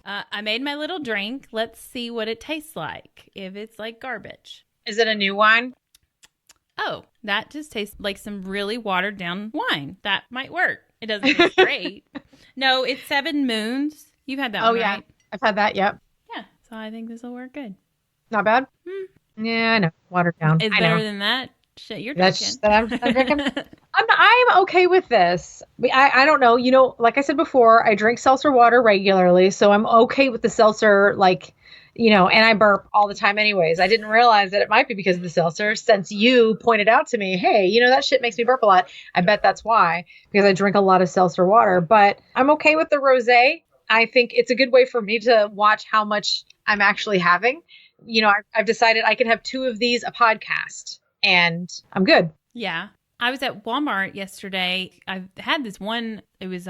I made my little drink. Let's see what it tastes like. If it's like garbage. Is it a new wine? Oh, that just tastes like some really watered down wine. That might work. It doesn't taste great. No, it's 7 Moons. You've had that one, yeah. right? I've had that. Yep. Yeah. So I think this will work good. Not bad. Yeah, I know. Watered down. It's better than that shit you're drinking. I'm drinking. I'm okay with this. I don't know. You know, like I said before, I drink seltzer water regularly, so I'm okay with the seltzer, like, you know, and I burp all the time anyways. I didn't realize that it might be because of the seltzer since you pointed out to me, hey, you know, that shit makes me burp a lot. I bet that's why, because I drink a lot of seltzer water, but I'm okay with the rosé. I think it's a good way for me to watch how much I'm actually having. You know, I've decided I can have 2 of these a podcast and I'm good. Yeah. I was at Walmart yesterday. I had this one, it was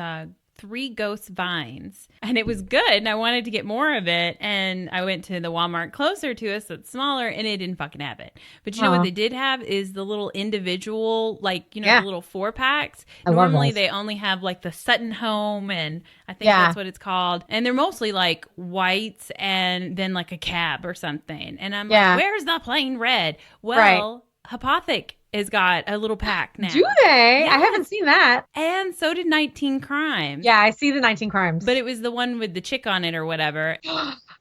3 Ghost Vines, and it was good, and I wanted to get more of it, and I went to the Walmart closer to us that's smaller, and it didn't fucking have it. But you know what they did have is the little individual, like, you know, the little 4-packs. Normally they only have like the Sutton Home, and I think that's what it's called, and they're mostly like whites and then like a cab or something, and I'm like, where's the plain red? Well, Apothic has got a little pack now. Do they? Yes. I haven't seen that. And so did 19 Crimes. Yeah, I see the 19 Crimes. But it was the one with the chick on it or whatever.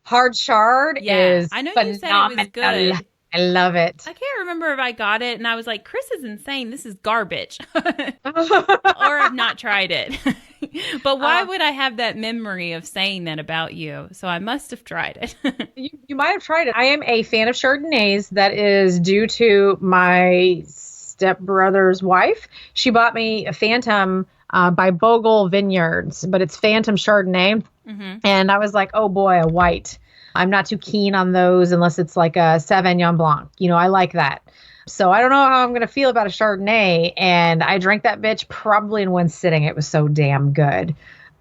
Hard Shard is I know phenomenal. You said it was good. I love it. I can't remember if I got it and I was like, Chris is insane. This is garbage. Or I've not tried it. But why would I have that memory of saying that about you? So I must have tried it. You might have tried it. I am a fan of Chardonnays. That is due to my stepbrother's wife. She bought me a Phantom by Bogle Vineyards, but it's Phantom Chardonnay. Mm-hmm. And I was like, oh boy, a white. I'm not too keen on those unless it's like a Sauvignon Blanc. You know, I like that. So I don't know how I'm going to feel about a Chardonnay. And I drank that bitch probably in one sitting. It was so damn good.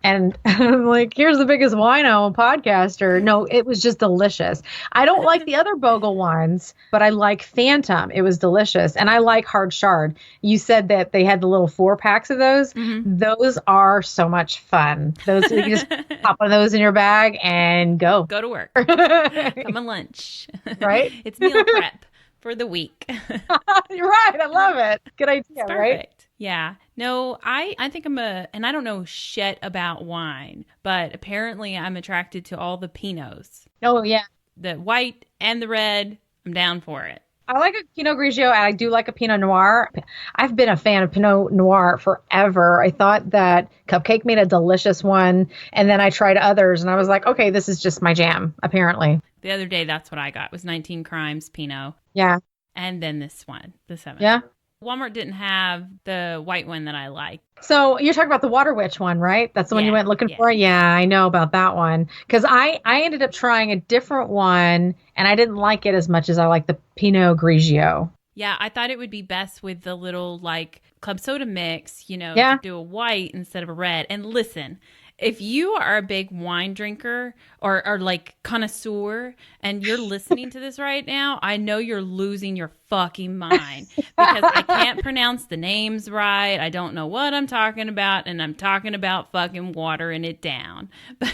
And I'm like, here's the biggest wino podcaster. No, it was just delicious. I don't like the other Bogle wines, but I like Phantom. It was delicious. And I like Hard Chard. You said that they had the little 4-packs of those. Mm-hmm. Those are so much fun. Those you can just pop one of those in your bag and go. Go to work. Come on lunch. Right? It's meal prep for the week. You're right. I love it. Good idea, right? Yeah. No, I think and I don't know shit about wine, but apparently I'm attracted to all the Pinots. Oh, yeah. The white and the red, I'm down for it. I like a Pinot Grigio, and I do like a Pinot Noir. I've been a fan of Pinot Noir forever. I thought that Cupcake made a delicious one, and then I tried others, and I was like, okay, this is just my jam, apparently. The other day, that's what I got, was 19 Crimes Pinot. Yeah. And then this one, the 7. Yeah. Walmart didn't have the white one that I like. So you're talking about the Water Witch one, right? That's the one you went looking for? Yeah, I know about that one. Because I ended up trying a different one, and I didn't like it as much as I like the Pinot Grigio. Yeah, I thought it would be best with the little, like, club soda mix, you know, to do a white instead of a red. And listen, if you are a big wine drinker or like connoisseur and you're listening to this right now, I know you're losing your fucking mind because I can't pronounce the names right. I don't know what I'm talking about, and I'm talking about fucking watering it down. But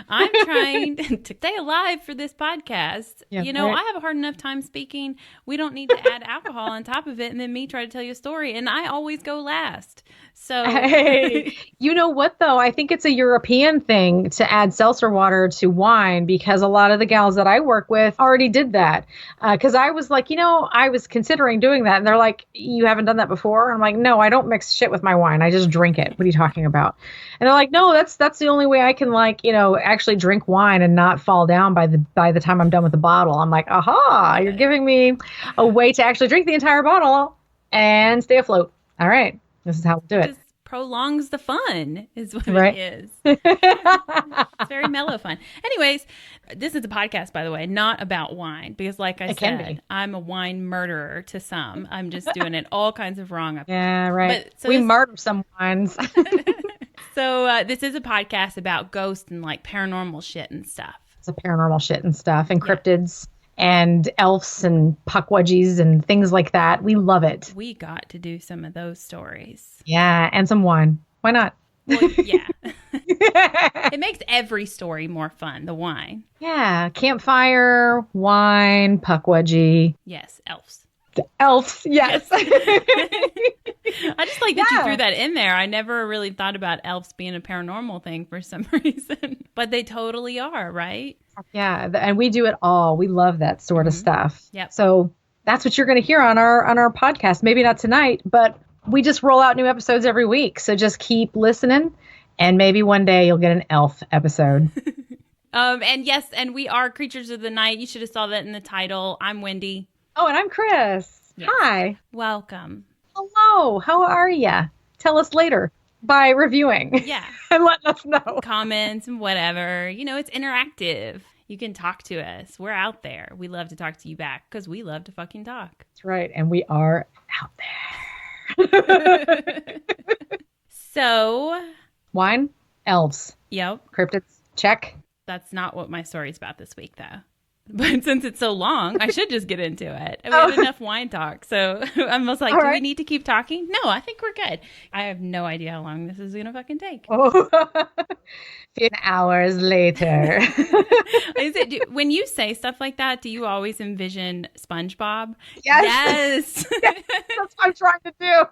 I'm trying to stay alive for this podcast. Yeah, you know, right. I have a hard enough time speaking. We don't need to add alcohol on top of it and then me try to tell you a story, and I always go last. So hey, you know what though? I think it's a European thing to add seltzer water to wine because a lot of the gals that I work with already did that. Because I was like, you know, I was considering doing that, and they're like, "You haven't done that before?" I'm like, "No, I don't mix shit with my wine. I just drink it. What are you talking about?" And they're like, "No, that's the only way I can, like, you know, actually drink wine and not fall down by the time I'm done with the bottle." I'm like, "Aha! You're giving me a way to actually drink the entire bottle and stay afloat." All right. This is how we do it. Just prolongs the fun is what right. it is. It's very mellow fun. Anyways, this is a podcast, by the way, not about wine. Because like I said, I'm a wine murderer to some. I'm just doing it all kinds of wrong. Yeah, right. But, we murder some wines. So this is a podcast about ghosts and like paranormal shit and stuff. It's a paranormal shit and stuff and cryptids. And elves and puckwudgies and things like that. We love it. We got to do some of those stories. Yeah, and some wine. Why not? Well, yeah. It makes every story more fun, the wine. Yeah, campfire, wine, puckwudgie. Yes, elves. The elves, yes. I just like that you threw that in there. I never really thought about elves being a paranormal thing for some reason. But they totally are, right? Yeah, and we do it all. We love that sort of stuff. Yep. So that's what you're going to hear on our podcast. Maybe not tonight, but we just roll out new episodes every week. So just keep listening, and maybe one day you'll get an elf episode. And yes, and we are Creatures of the Night. You should have saw that in the title. I'm Wendy. Oh, and I'm Chris. Yes. Hi. Welcome. Hello. How are ya? Tell us later by reviewing. Yeah. And letting us know. Comments and whatever. You know, it's interactive. You can talk to us. We're out there. We love to talk to you back because we love to fucking talk. That's right. And we are out there. So. Wine, elves. Yep. Cryptids, check. That's not what my story's about this week, though. But since it's so long, I should just get into it. We had enough wine talk. So I'm almost like, do we need to keep talking? No, I think we're good. I have no idea how long this is going to fucking take. 15 hours later. When you say stuff like that, do you always envision SpongeBob? Yes. Yes. That's what I'm trying to do.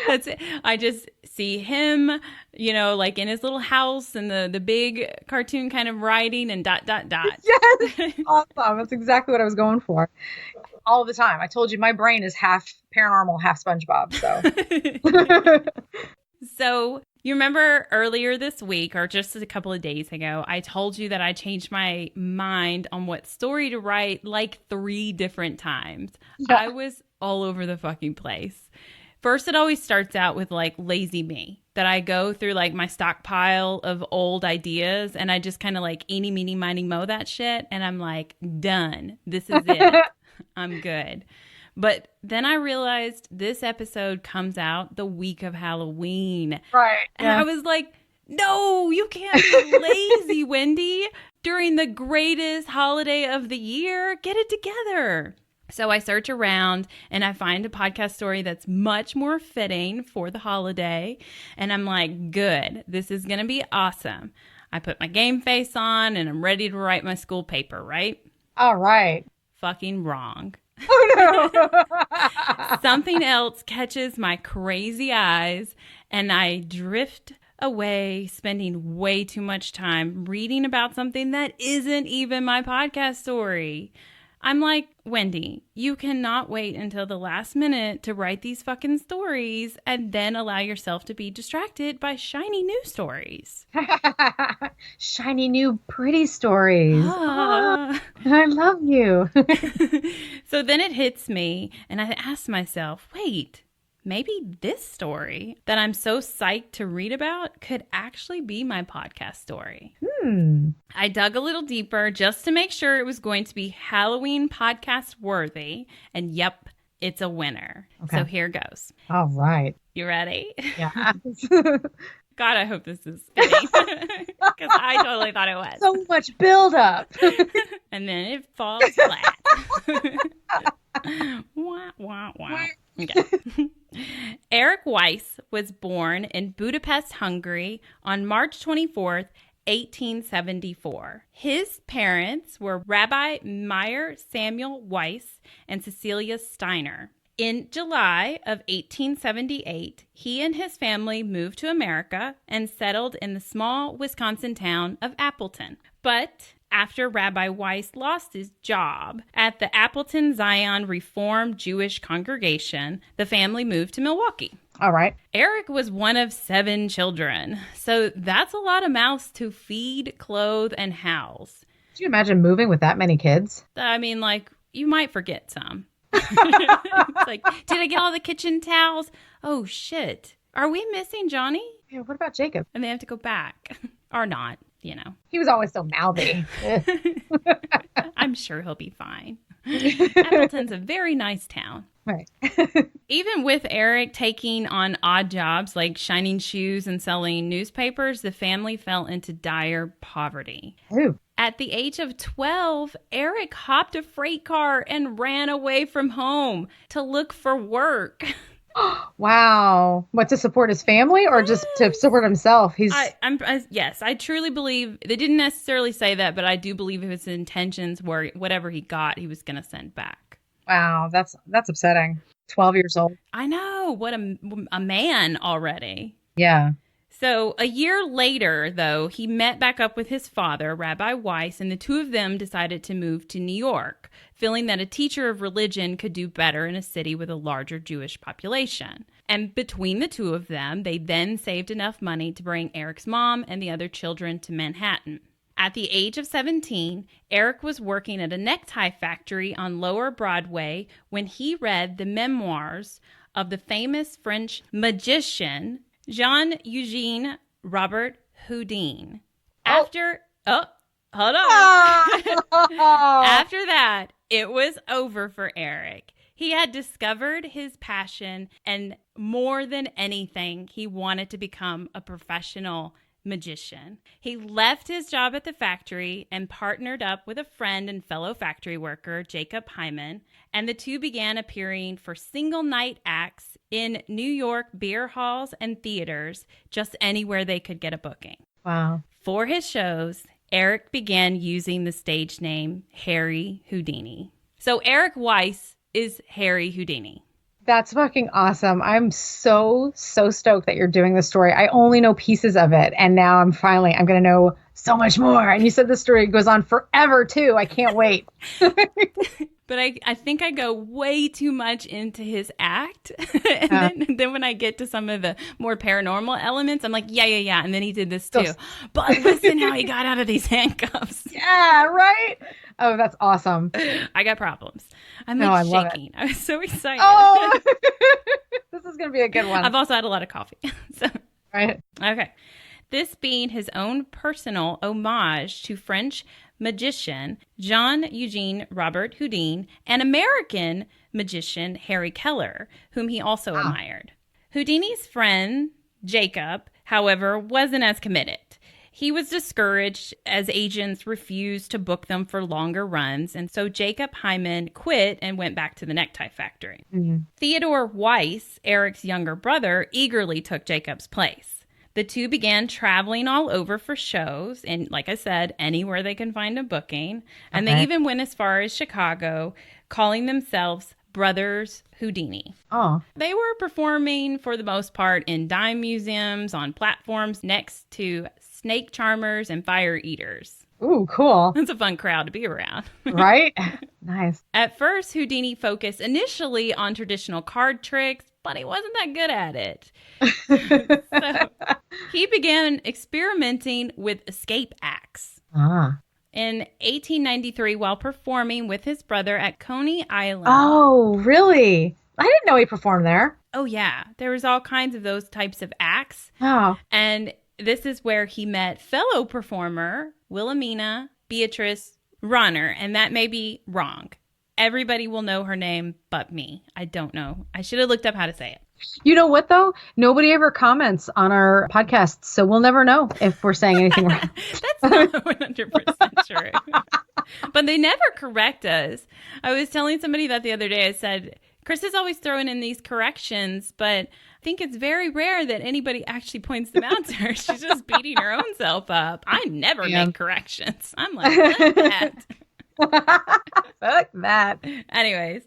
That's it. I just see him, you know, like in his little house and the big cartoon kind of writing and ... Yes. Awesome. That's exactly what I was going for. All the time. I told you my brain is half paranormal, half SpongeBob. So. So you remember earlier this week or just a couple of days ago, I told you that I changed my mind on what story to write like 3 different times. Yeah. I was all over the fucking place. First, it always starts out with like lazy me, that I go through like my stockpile of old ideas and I just kind of like eeny, meeny, miny, moe that shit. And I'm like, done. This is it. I'm good. But then I realized this episode comes out the week of Halloween. Right. And I was like, no, you can't be lazy, Wendy. During the greatest holiday of the year, get it together. So I search around and I find a podcast story that's much more fitting for the holiday. And I'm like, good, this is going to be awesome. I put my game face on and I'm ready to write my school paper, right? All right. Fucking wrong. Oh, no. Something else catches my crazy eyes and I drift away, spending way too much time reading about something that isn't even my podcast story. I'm like, Wendy, you cannot wait until the last minute to write these fucking stories and then allow yourself to be distracted by shiny new stories. Shiny new pretty stories. I love you. So then it hits me and I ask myself, wait, maybe this story that I'm so psyched to read about could actually be my podcast story. I dug a little deeper just to make sure it was going to be Halloween podcast worthy. And yep, it's a winner. Okay. So here goes. All right. You ready? Yeah. God, I hope this is fitting. Because I totally thought it was. So much buildup. And then it falls flat. Wah, wah, wah. Okay. Eric Weiss was born in Budapest, Hungary on March 24th, 1874. His parents were Rabbi Meyer Samuel Weiss and Cecilia Steiner. In July of 1878, he and his family moved to America and settled in the small Wisconsin town of Appleton. But after Rabbi Weiss lost his job at the Appleton Zion Reformed Jewish congregation, the family moved to Milwaukee. All right. Eric was one of 7 children, so that's a lot of mouths to feed, clothe, and house. Could you imagine moving with that many kids? I mean, like, you might forget some. It's like, did I get all the kitchen towels? Oh, shit. Are we missing Johnny? Yeah, what about Jacob? And they have to go back. Or not, you know. He was always so mouthy. I'm sure he'll be fine. Appleton's a very nice town. Right. Even with Eric taking on odd jobs like shining shoes and selling newspapers, the family fell into dire poverty. Ooh. At the age of 12, Eric hopped a freight car and ran away from home to look for work. Wow. What, to support his family or just to support himself? Yes, I truly believe they didn't necessarily say that, but I do believe his intentions were whatever he got, he was going to send back. Wow, that's upsetting. 12 years old. I know, what a man already. Yeah. So a year later, though, he met back up with his father, Rabbi Weiss, and the two of them decided to move to New York, feeling that a teacher of religion could do better in a city with a larger Jewish population. And between the two of them, they then saved enough money to bring Eric's mom and the other children to Manhattan. At the age of 17, Eric was working at a necktie factory on Lower Broadway when he read the memoirs of the famous French magician Jean-Eugène Robert Houdin. After that, it was over for Eric. He had discovered his passion, and more than anything, he wanted to become a professional magician. He left his job at the factory and partnered up with a friend and fellow factory worker, Jacob Hyman, and the two began appearing for single night acts in New York beer halls and theaters, just anywhere they could get a booking. Wow. For his shows, Eric began using the stage name Harry Houdini. So Eric Weiss is Harry Houdini. That's fucking awesome. I'm so stoked that you're doing this story. I only know pieces of it. And now I'm going to know so much more. And you said the story goes on forever too. I can't wait. But I think I go way too much into his act. And then when I get to some of the more paranormal elements, I'm like, yeah. And then he did this too. But listen how he got out of these handcuffs. Yeah, right? Oh, that's awesome. I got problems. I'm I shaking. I was so excited. Oh, this is going to be a good one. I've also had a lot of coffee. Right. Okay. This being his own personal homage to French magician Jean-Eugène Robert Houdin and American magician Harry Keller, whom he also admired. Houdini's friend, Jacob, however, wasn't as committed. He was discouraged as agents refused to book them for longer runs, and so Jacob Hyman quit and went back to the necktie factory. Mm-hmm. Theodore Weiss, Eric's younger brother, eagerly took Jacob's place. The two began traveling all over for shows, and like I said, anywhere they can find a booking. And they even went as far as Chicago, calling themselves Brothers Houdini. Oh. They were performing, for the most part, in dime museums, on platforms next to snake charmers and fire eaters. Ooh, cool. It's a fun crowd to be around. Right? Nice. At first, Houdini focused initially on traditional card tricks, but he wasn't that good at it. So he began experimenting with escape acts. In 1893, while performing with his brother at Coney Island. Oh, really? I didn't know he performed there. Oh, yeah. There was all kinds of those types of acts. Oh. And this is where he met fellow performer Wilhelmina Beatrice Ronner, and that may be wrong. Everybody will know her name but me. I don't know. I should have looked up how to say it. You know what, though? Nobody ever comments on our podcasts, so we'll never know if we're saying anything wrong. That's not 100% true. But they never correct us. I was telling somebody that the other day. I said, Chris is always throwing in these corrections, but I think it's very rare that anybody actually points them out to her. She's just beating her own self up. I never make corrections. I'm like, fuck that. Fuck that. Anyways,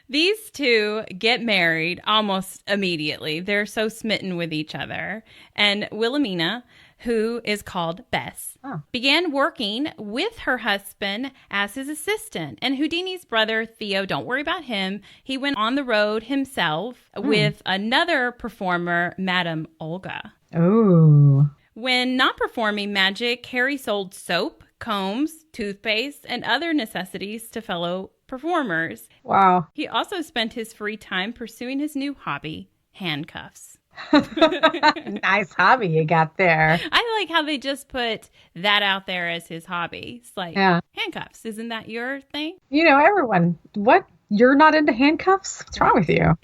these two get married almost immediately. They're so smitten with each other. And Wilhelmina, who is called Bess, began working with her husband as his assistant. And Houdini's brother, Theo, don't worry about him. He went on the road himself with another performer, Madame Olga. Oh. When not performing magic, Harry sold soap, combs, toothpaste, and other necessities to fellow performers. Wow. He also spent his free time pursuing his new hobby, handcuffs. Nice hobby you got there. I like how they just put that out there as his hobby. It's like, handcuffs, isn't that your thing? You know, everyone, what? You're not into handcuffs? What's wrong with you?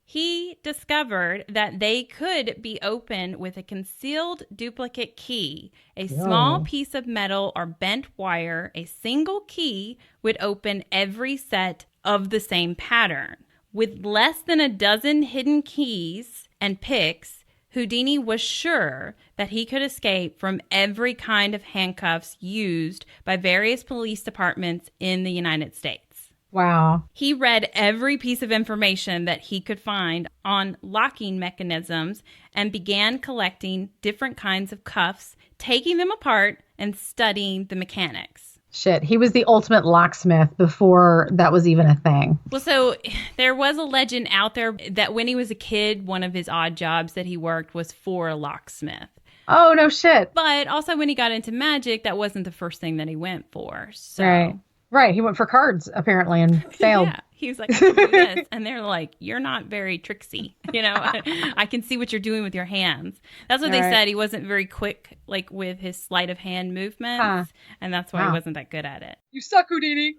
He discovered that they could be opened with a concealed duplicate key. A small piece of metal or bent wire, a single key would open every set of the same pattern. With less than a dozen hidden keys and picks, Houdini was sure that he could escape from every kind of handcuffs used by various police departments in the United States. Wow. He read every piece of information that he could find on locking mechanisms and began collecting different kinds of cuffs, taking them apart and studying the mechanics. Shit, he was the ultimate locksmith before that was even a thing. Well, so there was a legend out there that when he was a kid, one of his odd jobs that he worked was for a locksmith. Oh, no shit. But also when he got into magic, that wasn't the first thing that he went for. So. Right. He went for cards, apparently, and failed. Yeah. He was like, I can do this. And they're like, you're not very tricksy. You know, I can see what you're doing with your hands. That's what they said. He wasn't very quick, like with his sleight of hand movements. And that's why he wasn't that good at it. You suck, Houdini.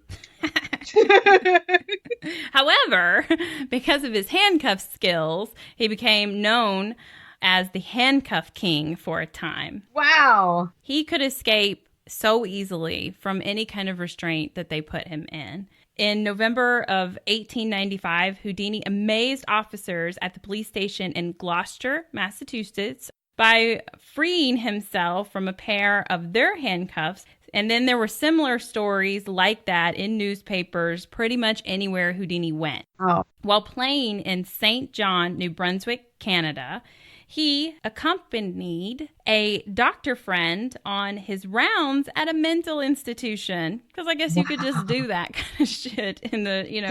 However, because of his handcuff skills, he became known as the Handcuff King for a time. Wow. He could escape so easily from any kind of restraint that they put him in. In November of 1895, Houdini amazed officers at the police station in Gloucester, Massachusetts, by freeing himself from a pair of their handcuffs. And then there were similar stories like that in newspapers pretty much anywhere Houdini went. Oh. While playing in St. John, New Brunswick, Canada, he accompanied a doctor friend on his rounds at a mental institution. Because I guess you could just do that kind of shit in the, you know,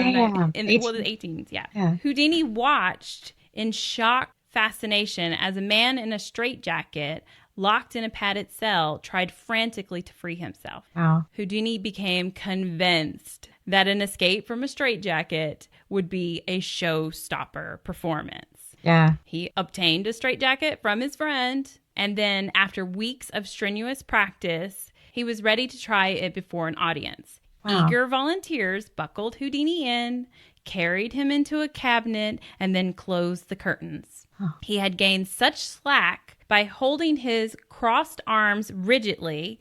in the 18s. Yeah. Houdini watched in shocked fascination as a man in a straitjacket, locked in a padded cell, tried frantically to free himself. Wow. Houdini became convinced that an escape from a straitjacket would be a showstopper performance. Yeah. He obtained a straitjacket from his friend, and then after weeks of strenuous practice, he was ready to try it before an audience. Wow. Eager volunteers buckled Houdini in, carried him into a cabinet, and then closed the curtains. Huh. He had gained such slack by holding his crossed arms rigidly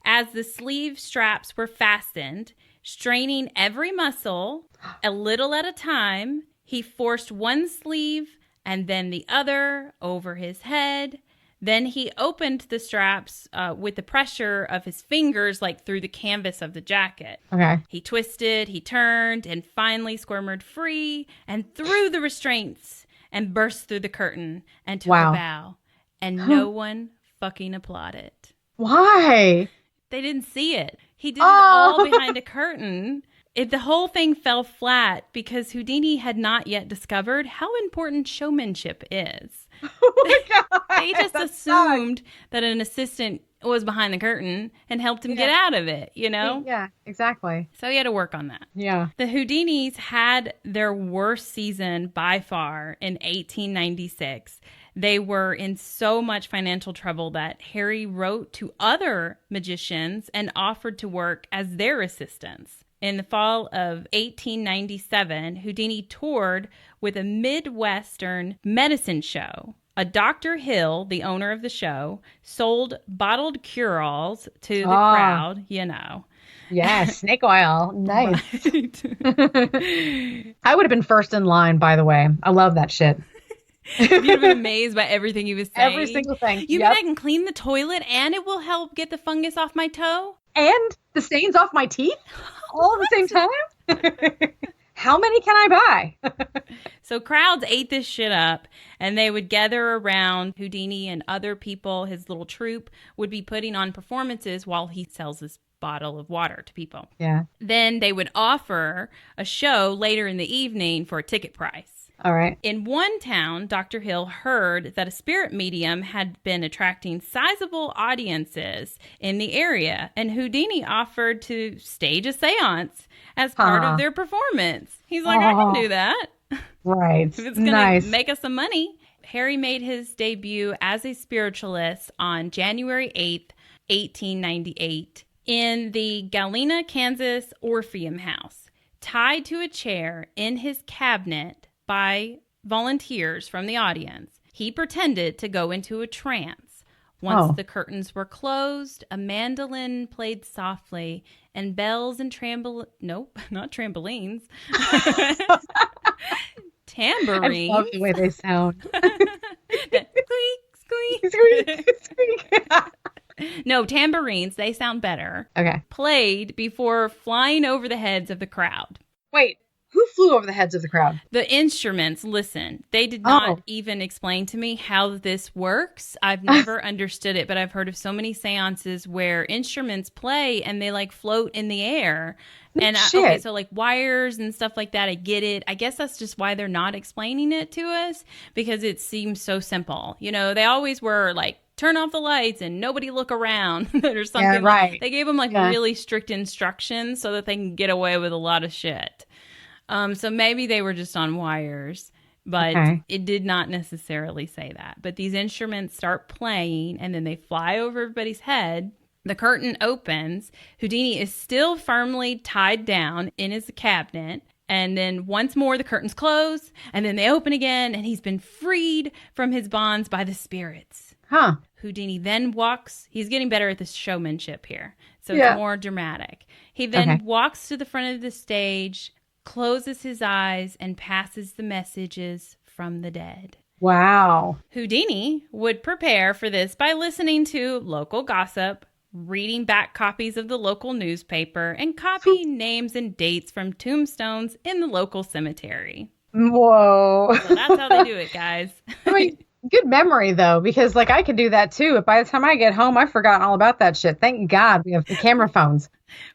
as the sleeve straps were fastened, straining every muscle a little at a time. He forced one sleeve and then the other over his head. Then he opened the straps with the pressure of his fingers, like through the canvas of the jacket. Okay. He twisted, he turned, and finally squirmed free and threw the restraints and burst through the curtain and took a bow. And no one fucking applauded. Why? They didn't see it. He did it all behind a curtain. The whole thing fell flat because Houdini had not yet discovered how important showmanship is. Oh my God. They just assumed that an assistant was behind the curtain and helped him get out of it, you know? Yeah, exactly. So he had to work on that. Yeah. The Houdinis had their worst season by far in 1896. They were in so much financial trouble that Harry wrote to other magicians and offered to work as their assistants. In the fall of 1897, Houdini toured with a Midwestern medicine show. A Dr. Hill, the owner of the show, sold bottled cure-alls to the crowd, you know. Yeah, snake oil. Nice. Right. I would have been first in line, by the way. I love that shit. You'd have been amazed by everything he was saying. Every single thing. You mean I can clean the toilet and it will help get the fungus off my toe? And the stains off my teeth? All at the same time? How many can I buy? So crowds ate this shit up, and they would gather around Houdini, and other people, his little troupe, would be putting on performances while he sells this bottle of water to people. Yeah. Then they would offer a show later in the evening for a ticket price. All right. In one town, Dr. Hill heard that a spirit medium had been attracting sizable audiences in the area, and Houdini offered to stage a seance as part of their performance. He's like, I can do that. Right. If it's going to make us some money. Harry made his debut as a spiritualist on January 8th, 1898, in the Galena, Kansas Orpheum House, tied to a chair in his cabinet by volunteers from the audience. He pretended to go into a trance. Once the curtains were closed, a mandolin played softly, and bells and not trampolines, Tambourines. I love the way they sound. Squeak, Squeak, squeak. squeak. No, tambourines, they sound better. Okay. Played before flying over the heads of the crowd. Wait, who flew over the heads of the crowd? The instruments, listen, they did not even explain to me how this works. I've never understood it, but I've heard of so many seances where instruments play and they like float in the air. And okay, so like wires and stuff like that, I get it. I guess that's just why they're not explaining it to us, because it seems so simple. You know, they always were like, turn off the lights and nobody look around or something. Yeah, right. They gave them like really strict instructions so that they can get away with a lot of shit. So maybe they were just on wires, but it did not necessarily say that. But these instruments start playing and then they fly over everybody's head. The curtain opens. Houdini is still firmly tied down in his cabinet. And then once more, the curtains close and then they open again and he's been freed from his bonds by the spirits. Huh. Houdini then walks. He's getting better at this showmanship here. So it's more dramatic. He then walks to the front of the stage, closes his eyes, and passes the messages from the dead. Wow. Houdini would prepare for this by listening to local gossip, reading back copies of the local newspaper, and copying names and dates from tombstones in the local cemetery. Whoa. So that's how they do it, guys. I mean, good memory, though, because like I could do that too. But by the time I get home, I've forgotten all about that shit. Thank God we have the camera phones.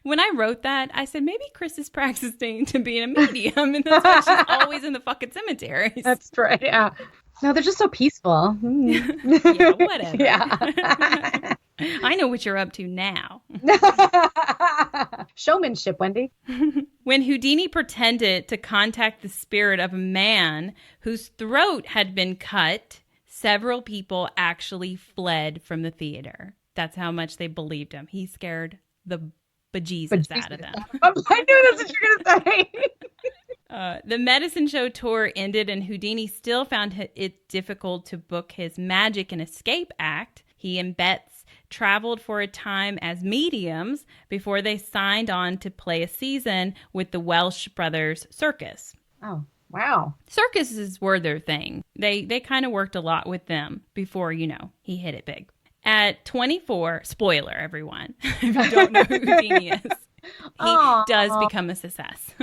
When I wrote that, I said, maybe Chris is practicing to be a medium, and that's why she's always in the fucking cemeteries. That's right, yeah. No, they're just so peaceful. Yeah, whatever. Yeah. I know what you're up to now. Showmanship, Wendy. When Houdini pretended to contact the spirit of a man whose throat had been cut, several people actually fled from the theater. That's how much they believed him. He scared the bejesus out of them. I knew that's what you were going to say. The medicine show tour ended and Houdini still found it difficult to book his magic and escape act. He and Betts traveled for a time as mediums before they signed on to play a season with the Welsh Brothers Circus. Oh, wow. Circuses were their thing. They kind of worked a lot with them before, he hit it big. At 24, spoiler, everyone, if you don't know who Houdini is, he does become a success.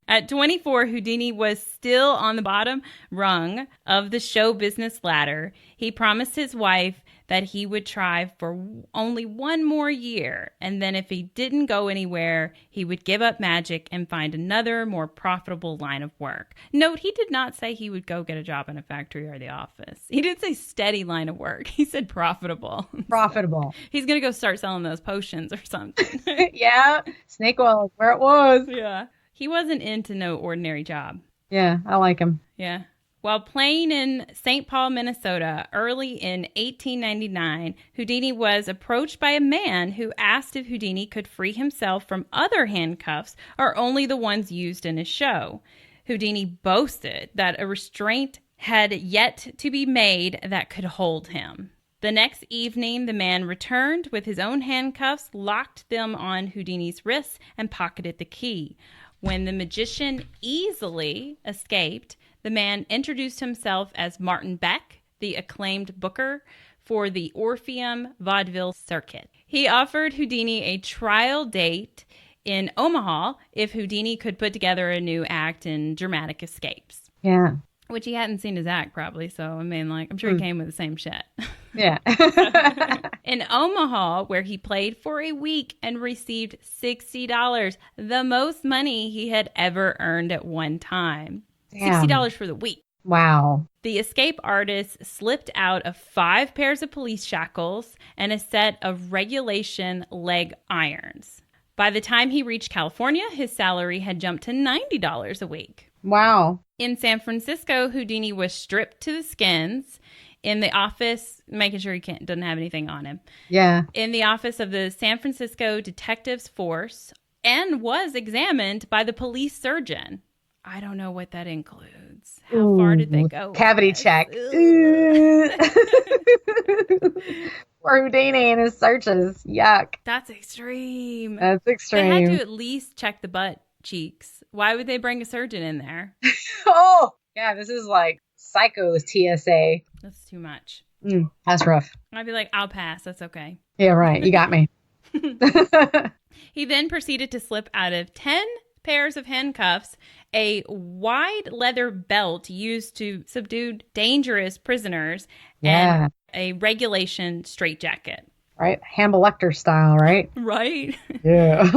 At 24, Houdini was still on the bottom rung of the show business ladder. He promised his wife that he would try for only one more year, and then if he didn't go anywhere, he would give up magic and find another, more profitable line of work. Note, he did not say he would go get a job in a factory or the office. He did say steady line of work. He said profitable. Profitable. So he's going to go start selling those potions or something. Yeah, snake oil is where it was. Yeah. He wasn't into no ordinary job. Yeah, I like him. Yeah. While playing in St. Paul, Minnesota, early in 1899, Houdini was approached by a man who asked if Houdini could free himself from other handcuffs or only the ones used in his show. Houdini boasted that a restraint had yet to be made that could hold him. The next evening, the man returned with his own handcuffs, locked them on Houdini's wrists, and pocketed the key. When the magician easily escaped, the man introduced himself as Martin Beck, the acclaimed booker for the Orpheum vaudeville circuit. He offered Houdini a trial date in Omaha if Houdini could put together a new act in dramatic escapes. Yeah. Which he hadn't seen his act, probably. So, I mean, I'm sure he came with the same shit. Yeah. In Omaha, where he played for a week and received $60, the most money he had ever earned at one time. Damn. $60 for the week. Wow. The escape artist slipped out of 5 pairs of police shackles and a set of regulation leg irons. By the time he reached California, his salary had jumped to $90 a week. Wow. In San Francisco, Houdini was stripped to the skins in the office, making sure he doesn't have anything on him. Yeah. In the office of the San Francisco Detectives Force, and was examined by the police surgeon. I don't know what that includes. How far did they go? Cavity check. Poor Houdini and his searches. Yuck. That's extreme. That's extreme. They had to at least check the butt cheeks. Why would they bring a surgeon in there? Oh, yeah, this is like Psycho's TSA. That's too much. That's rough. I'd be like, I'll pass. That's okay. Yeah, right. You got me. He then proceeded to slip out of 10 pairs of handcuffs, a wide leather belt used to subdue dangerous prisoners, and a regulation straitjacket. Right? Hannibal Lecter style, right? Right. Yeah.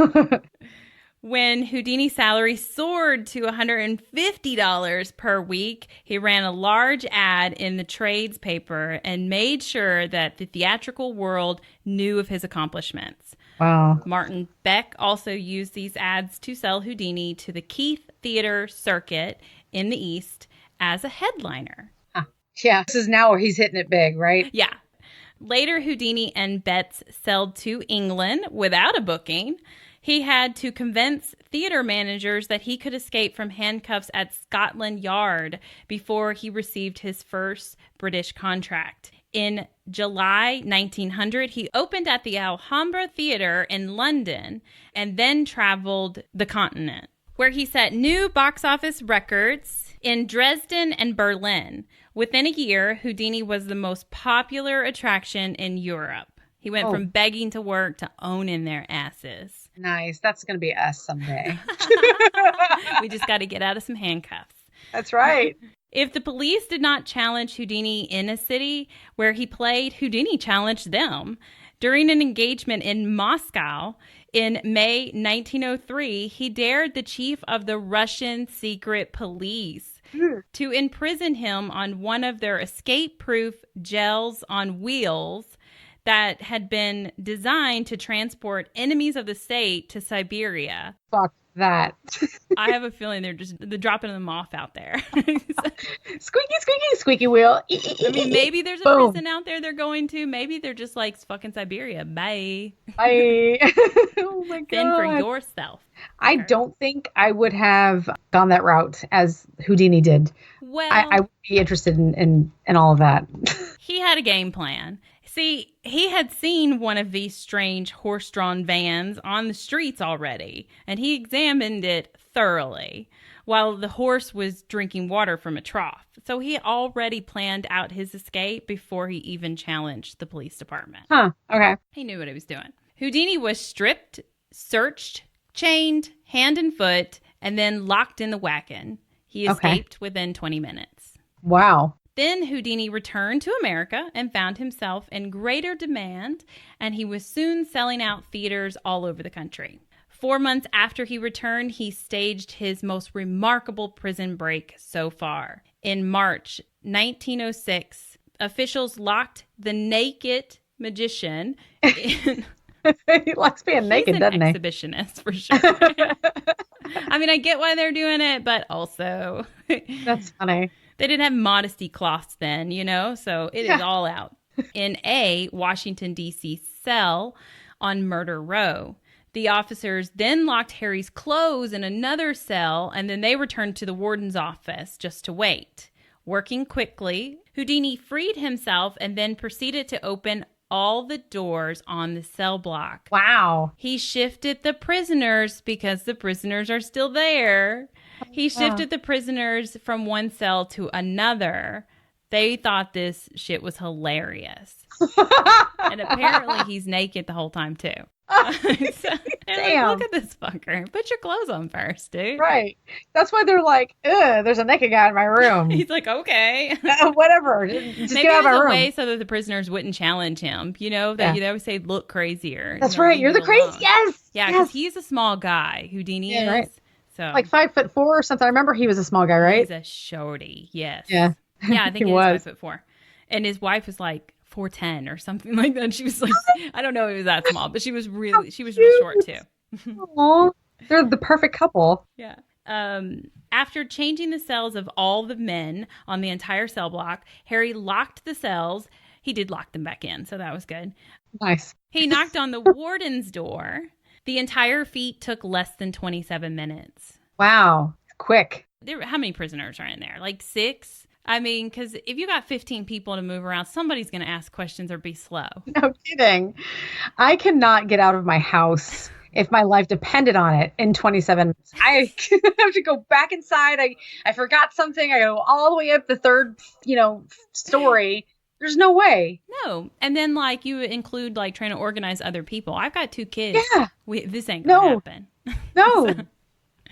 When Houdini's salary soared to $150 per week, he ran a large ad in the trades paper and made sure that the theatrical world knew of his accomplishments. Wow. Martin Beck also used these ads to sell Houdini to the Keith Theater circuit in the East as a headliner. Yeah, this is now where he's hitting it big, right? Yeah. Later, Houdini and Betts sailed to England without a booking. He had to convince theater managers that he could escape from handcuffs at Scotland Yard before he received his first British contract. In July 1900, he opened at the Alhambra Theatre in London and then traveled the continent, where he set new box office records in Dresden and Berlin. Within a year, Houdini was the most popular attraction in Europe. He went from begging to work to owning their asses. Nice. That's going to be us someday. We just got to get out of some handcuffs. That's right. If the police did not challenge Houdini in a city where he played, Houdini challenged them. During an engagement in Moscow in May 1903, he dared the chief of the Russian secret police to imprison him on one of their escape-proof gels on wheels that had been designed to transport enemies of the state to Siberia. Fuck that. I have a feeling they're dropping them off out there. Squeaky, squeaky, squeaky wheel. I mean, maybe there's a prison out there they're going to. Maybe they're just like, fucking Siberia. Bye. Bye. Oh my God. Fend for yourself. I don't think I would have gone that route as Houdini did. Well, I would be interested in all of that. He had a game plan. See, he had seen one of these strange horse-drawn vans on the streets already, and he examined it thoroughly while the horse was drinking water from a trough. So he already planned out his escape before he even challenged the police department. Huh. Okay. He knew what he was doing. Houdini was stripped, searched, chained, hand and foot, and then locked in the wagon. He escaped within 20 minutes. Wow. Then Houdini returned to America and found himself in greater demand, and he was soon selling out theaters all over the country. 4 months after he returned, he staged his most remarkable prison break so far. In March 1906, officials locked the naked magician in... He likes being naked, doesn't he? He's an exhibitionist, for sure. I mean, I get why they're doing it, but also... That's funny. They didn't have modesty cloths then, you know, so it is all out. In a Washington, D.C. cell on Murder Row, the officers then locked Harry's clothes in another cell, and then they returned to the warden's office just to wait. Working quickly, Houdini freed himself and then proceeded to open all the doors on the cell block. Wow. He shifted the prisoners because the prisoners are still there. He shifted the prisoners from one cell to another. They thought this shit was hilarious. And apparently he's naked the whole time too. Damn. Like, look at this fucker. Put your clothes on first, dude. Right. That's why they're like, ugh, there's a naked guy in my room. He's like, okay. Whatever. Just Maybe get out of my it was a room. way so that the prisoners wouldn't challenge him. You know, they always say, look crazier. That's right. You're the crazy. Yes. Yeah, because he's a small guy. Houdini is. Right. So like 5'4" or something. I remember he was a small guy, right? He's a shorty. Yes. Yeah. Yeah, I think He he was was. 5'4". And his wife was like 4'10" or something like that. She was like, I don't know if it was that small, but she was real short too. Aw, they're the perfect couple. Yeah. After changing the cells of all the men on the entire cell block, Harry locked the cells. He did lock them back in, so that was good. Nice. He knocked on the warden's door. The entire feat took less than 27 minutes. Wow. Quick. How many prisoners are in there? Like 6? I mean, because if you got 15 people to move around, somebody's going to ask questions or be slow. No kidding. I cannot get out of my house if my life depended on it in 27 minutes. I have to go back inside. I forgot something. I go all the way up the third, story. There's no way. No. And then like you include like trying to organize other people. I've got 2 kids. Yeah. This ain't going to happen. No. So,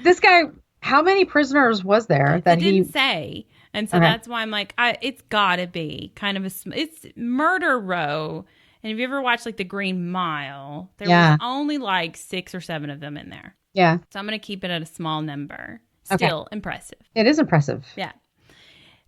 This guy, how many prisoners was there that it didn't say. And so that's why I'm like, it's got to be kind of it's Murder Row. And have you ever watched like The Green Mile? There was only like 6 or 7 of them in there. Yeah. So I'm going to keep it at a small number. Still impressive. It is impressive. Yeah.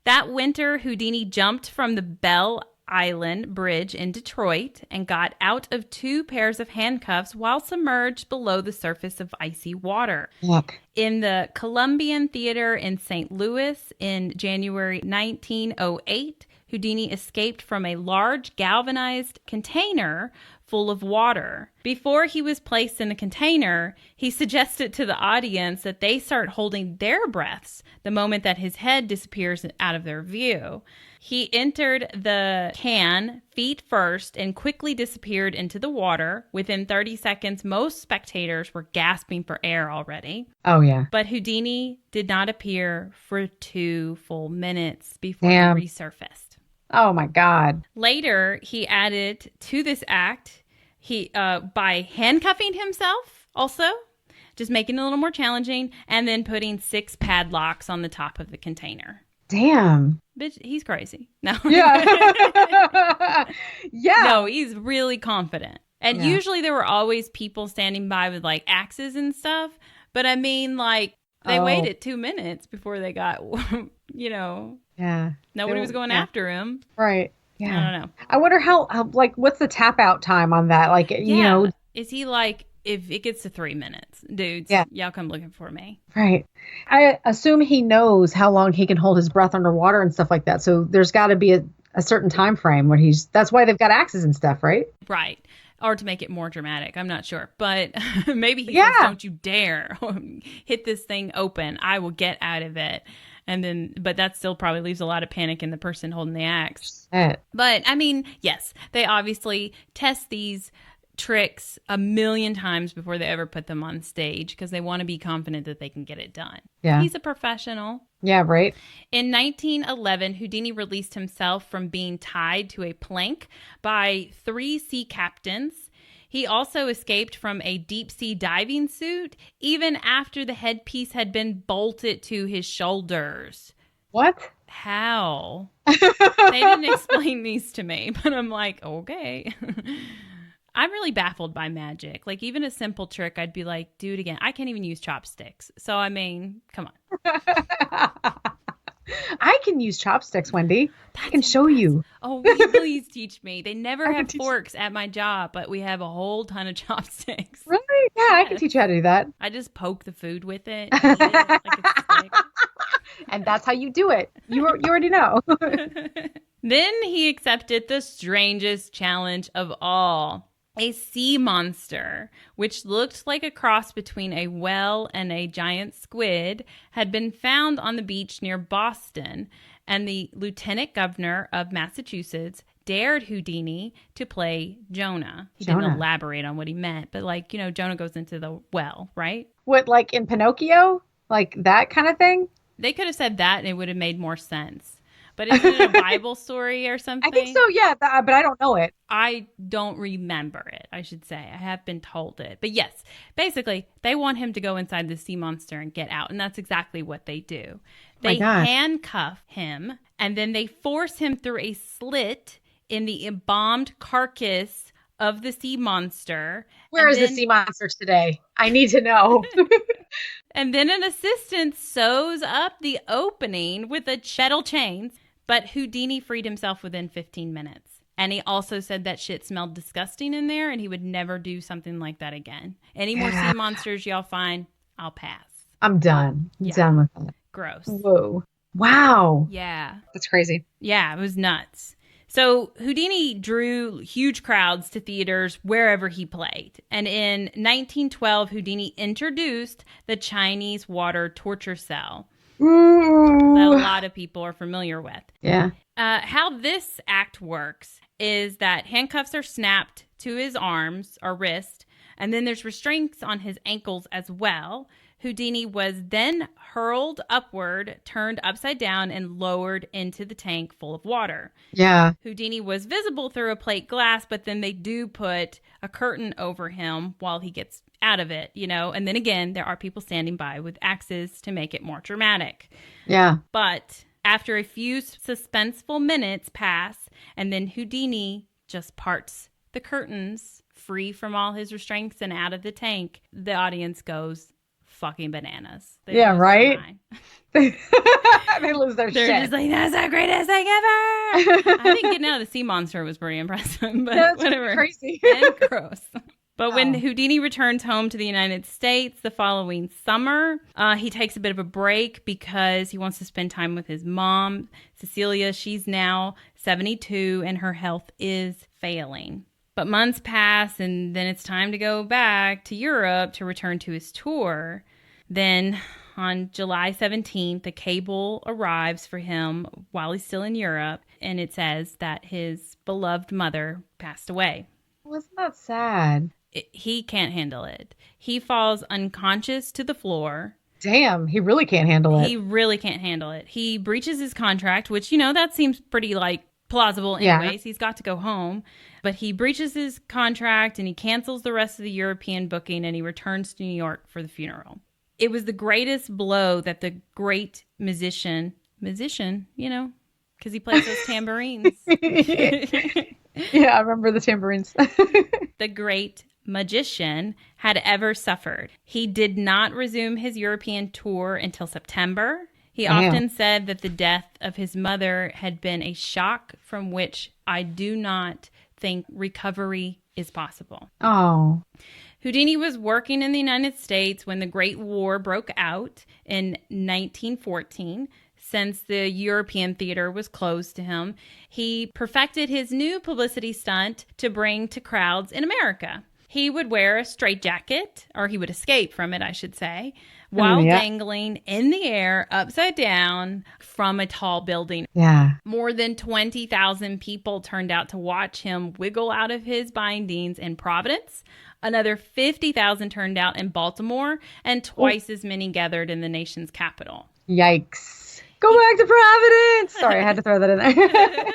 That winter, Houdini jumped from the Bell Island Bridge in Detroit and got out of 2 pairs of handcuffs while submerged below the surface of icy water. Look. In the Columbian Theater in St. Louis in January 1908, Houdini escaped from a large galvanized container full of water. Before he was placed in the container, he suggested to the audience that they start holding their breaths the moment that his head disappears out of their view. He entered the can feet first and quickly disappeared into the water. Within 30 seconds, most spectators were gasping for air already. Oh, yeah. But Houdini did not appear for 2 full minutes before he resurfaced. Oh, my God. Later, he added to this act by handcuffing himself also, just making it a little more challenging, and then putting 6 padlocks on the top of the container. Damn. Bitch, he's crazy. No. Yeah. Yeah. No, he's really confident. And usually there were always people standing by with like axes and stuff. But I mean, like, they waited 2 minutes before they got, Yeah. Nobody was going after him. Right. Yeah. I don't know. I wonder how like, what's the tap out time on that? Like, Is he like, if it gets to 3 minutes, dudes, y'all come looking for me. Right. I assume he knows how long he can hold his breath underwater and stuff like that. So there's got to be a certain time frame when that's why they've got axes and stuff, right? Right. Or to make it more dramatic. I'm not sure. But maybe he says, don't you dare hit this thing open. I will get out of it. But that still probably leaves a lot of panic in the person holding the axe. But I mean, yes, they obviously test these tricks a million times before they ever put them on stage because they want to be confident that they can get it done. Yeah. He's a professional. Yeah, right. In 1911, Houdini released himself from being tied to a plank by 3 sea captains. He also escaped from a deep-sea diving suit even after the headpiece had been bolted to his shoulders. What? How? They didn't explain these to me, but I'm like, okay. I'm really baffled by magic. Like, even a simple trick, I'd be like, do it again. I can't even use chopsticks. So, I mean, come on. I can use chopsticks, Wendy. I can show you. Oh, will you please teach me? They never have forks at my job, but we have a whole ton of chopsticks. Really? Yeah, I can teach you how to do that. I just poke the food with it. Eat it like it's stick. And that's how you do it. You already know. Then he accepted the strangest challenge of all. A sea monster, which looked like a cross between a whale and a giant squid, had been found on the beach near Boston, and the lieutenant governor of Massachusetts dared Houdini to play Jonah. He didn't elaborate on what he meant, but Jonah goes into the well, right? What, like in Pinocchio? Like that kind of thing? They could have said that and it would have made more sense. But is it a Bible story or something? I think so, yeah, but I don't know it. I don't remember it, I should say. I have been told it. But yes, basically, they want him to go inside the sea monster and get out. And that's exactly what they do. They handcuff him, and then they force him through a slit in the embalmed carcass of the sea monster. Where is the sea monster today? I need to know. And then an assistant sews up the opening with a metal chains. But Houdini freed himself within 15 minutes. And he also said that shit smelled disgusting in there and he would never do something like that again. Any more sea monsters y'all find, I'll pass. I'm done. I'm done with that. Gross. Whoa. Wow. Yeah. That's crazy. Yeah, it was nuts. So Houdini drew huge crowds to theaters wherever he played. And in 1912, Houdini introduced the Chinese water torture cell. That a lot of people are familiar with. Yeah. How this act works is that handcuffs are snapped to his arms or wrist, And then there's restraints on his ankles as well. Houdini was then hurled upward, turned upside down, and lowered into the tank full of water. Yeah. Houdini was visible through a plate glass, but then they do put a curtain over him while he gets out of it, you know. And then again, there are people standing by with axes to make it more dramatic. Yeah. But after a few suspenseful minutes pass, and then Houdini just parts the curtains, free from all his restraints and out of the tank, the audience goes fucking bananas. They Yeah, lose their right? mind. They lose their They're shit. just like, that's the greatest thing ever. I think getting out of the sea monster was pretty impressive, but That's whatever. crazy. And gross. But when Oh. Houdini returns home to the United States the following summer, he takes a bit of a break because he wants to spend time with his mom, Cecilia. She's now 72 and her health is failing. But months pass, and then it's time to go back to Europe to return to his tour. Then on July 17th, a cable arrives for him while he's still in Europe, and it says that his beloved mother passed away. Wasn't that sad? He can't handle it. He falls unconscious to the floor. Damn, he really can't handle it. He really can't handle it. He breaches his contract, which, you know, that seems pretty, like, plausible Yeah. anyways. He's got to go home. But he breaches his contract and he cancels the rest of the European booking and he returns to New York for the funeral. It was the greatest blow that the great musician, you know, because he plays those tambourines. Yeah, I remember the tambourines. The great magician had ever suffered. He did not resume his European tour until September. He Damn. often said that the death of his mother had been a shock from which I do not think recovery is possible. Oh. Houdini was working in the United States when the Great War broke out in 1914. Since the European theater was closed to him, he perfected his new publicity stunt to bring to crowds in America. He would wear a straitjacket, or he would escape from it, I should say, while dangling in the air upside down from a tall building. Yeah. More than 20,000 people turned out to watch him wiggle out of his bindings in Providence. Another 50,000 turned out in Baltimore, and twice as many gathered in the nation's capital. Yikes. Go back to Providence. Sorry, I had to throw that in there.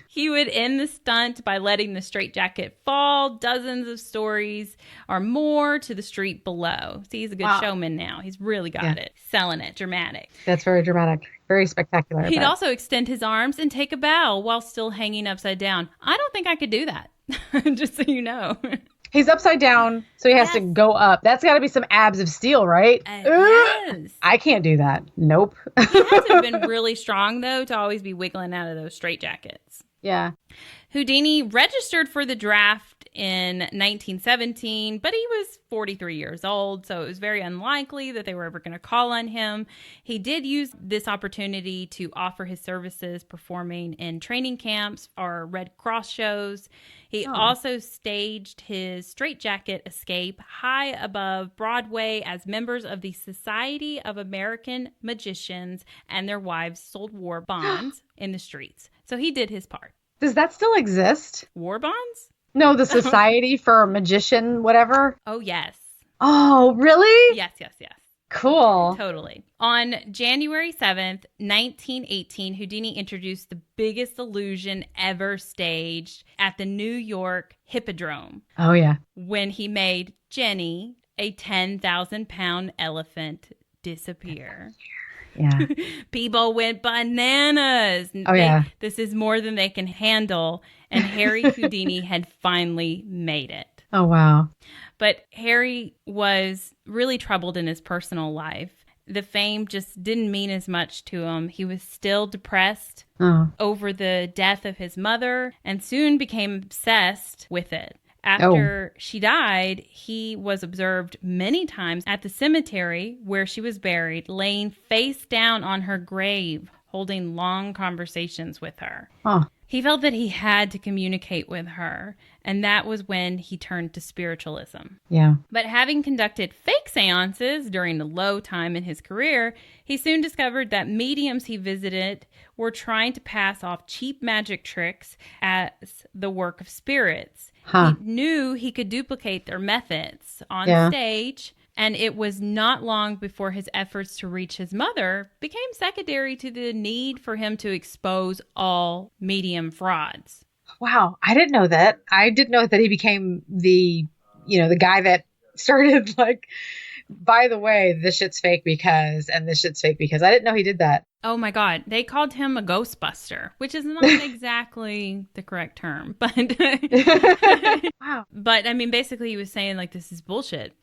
He would end the stunt by letting the straitjacket fall dozens of stories or more to the street below. See, he's a good showman now. He's really got it. Selling it. Dramatic. That's very dramatic. Very spectacular. He'd also extend his arms and take a bow while still hanging upside down. I don't think I could do that. Just so you know. He's upside down, so he has to go up. That's got to be some abs of steel, right? Yes. I can't do that. Nope. He had to have been really strong, though, to always be wiggling out of those straitjackets. Yeah. Houdini registered for the draft in 1917, but he was 43 years old, so it was very unlikely that they were ever going to call on him. He did use this opportunity to offer his services performing in training camps or Red Cross shows. He also staged his straitjacket escape high above Broadway as members of the Society of American Magicians and their wives sold war bonds in the streets. So he did his part. Does that still exist? War bonds? No, the Society for Magician, whatever. Oh, yes. Oh, really? Yes. Cool. Totally. On January 7th, 1918, Houdini introduced the biggest illusion ever staged at the New York Hippodrome Oh, yeah. when he made Jenny, a 10,000-pound elephant, disappear. Yeah. People went bananas. Oh, yeah. This is more than they can handle. And Harry Houdini had finally made it. Oh, wow. But Harry was really troubled in his personal life. The fame just didn't mean as much to him. He was still depressed over the death of his mother and soon became obsessed with it. After she died, he was observed many times at the cemetery where she was buried, laying face down on her grave, holding long conversations with her. Oh. He felt that he had to communicate with her, and that was when he turned to spiritualism. Yeah. But having conducted fake seances during a low time in his career, he soon discovered that mediums he visited were trying to pass off cheap magic tricks as the work of spirits. Huh. He knew he could duplicate their methods on Yeah. stage, and it was not long before his efforts to reach his mother became secondary to the need for him to expose all medium frauds. Wow. I didn't know that. I didn't know that he became the guy that started like, by the way, this shit's fake and this shit's fake because I didn't know he did that. Oh my God. They called him a ghostbuster, which is not exactly the correct term, but Wow. but I mean, basically he was saying like, this is bullshit.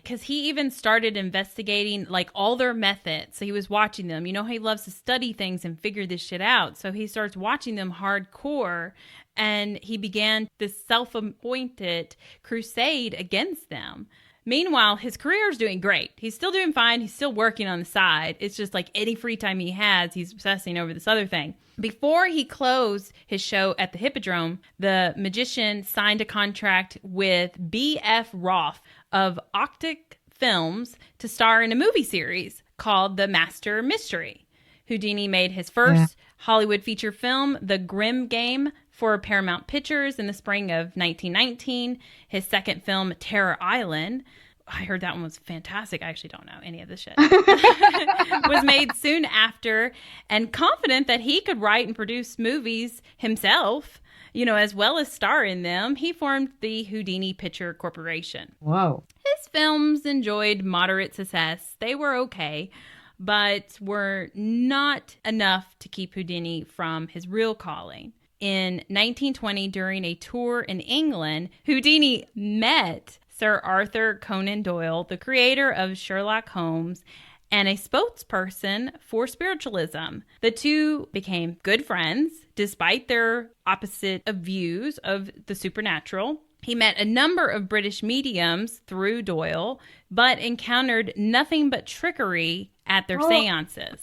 Because he even started investigating like all their methods. So he was watching them. You know, he loves to study things and figure this shit out. So he starts watching them hardcore, and he began this self-appointed crusade against them. Meanwhile, his career is doing great. He's still doing fine. He's still working on the side. It's just like any free time he has, he's obsessing over this other thing. Before he closed his show at the Hippodrome, the magician signed a contract with B.F. Roth of Octic Films to star in a movie series called The Master Mystery. Houdini made his first Hollywood feature film, The Grim Game, for Paramount Pictures in the spring of 1919. His second film, Terror Island, I heard that one was fantastic. I actually don't know any of this shit. Was made soon after, and confident that he could write and produce movies himself, as well as star in them, he formed the Houdini Picture Corporation. Whoa. His films enjoyed moderate success. They were okay, but were not enough to keep Houdini from his real calling. In 1920, during a tour in England, Houdini met Sir Arthur Conan Doyle, the creator of Sherlock Holmes, and a spokesperson for spiritualism. The two became good friends, despite their opposite of views of the supernatural. He met a number of British mediums through Doyle, but encountered nothing but trickery at their seances.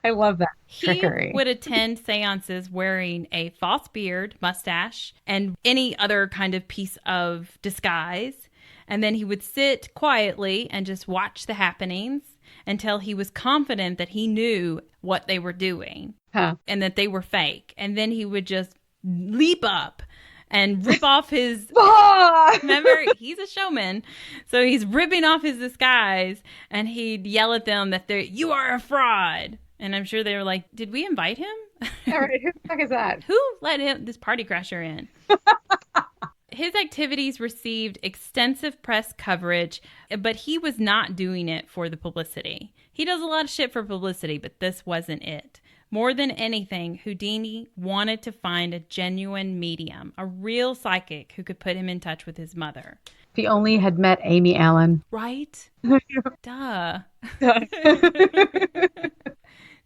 I love that. Trickery. He would attend seances wearing a false beard, mustache, and any other kind of piece of disguise. And then he would sit quietly and just watch the happenings until he was confident that he knew what they were doing and that they were fake. And then he would just leap up and rip off his... Remember, he's a showman. So he's ripping off his disguise, and he'd yell at them that you are a fraud. And I'm sure they were like, did we invite him? All right, who the fuck is that? Who let this party crasher in? His activities received extensive press coverage, but he was not doing it for the publicity. He does a lot of shit for publicity, but this wasn't it. More than anything, Houdini wanted to find a genuine medium, a real psychic who could put him in touch with his mother. If he only had met Amy Allen. Right? Duh.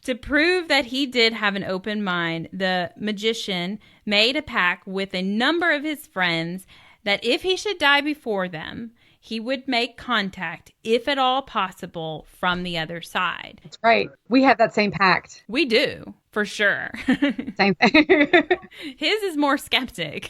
To prove that he did have an open mind, the magician made a pact with a number of his friends that if he should die before them, he would make contact, if at all possible, from the other side. That's right. We have that same pact. We do, for sure. Same thing. His is more skeptic.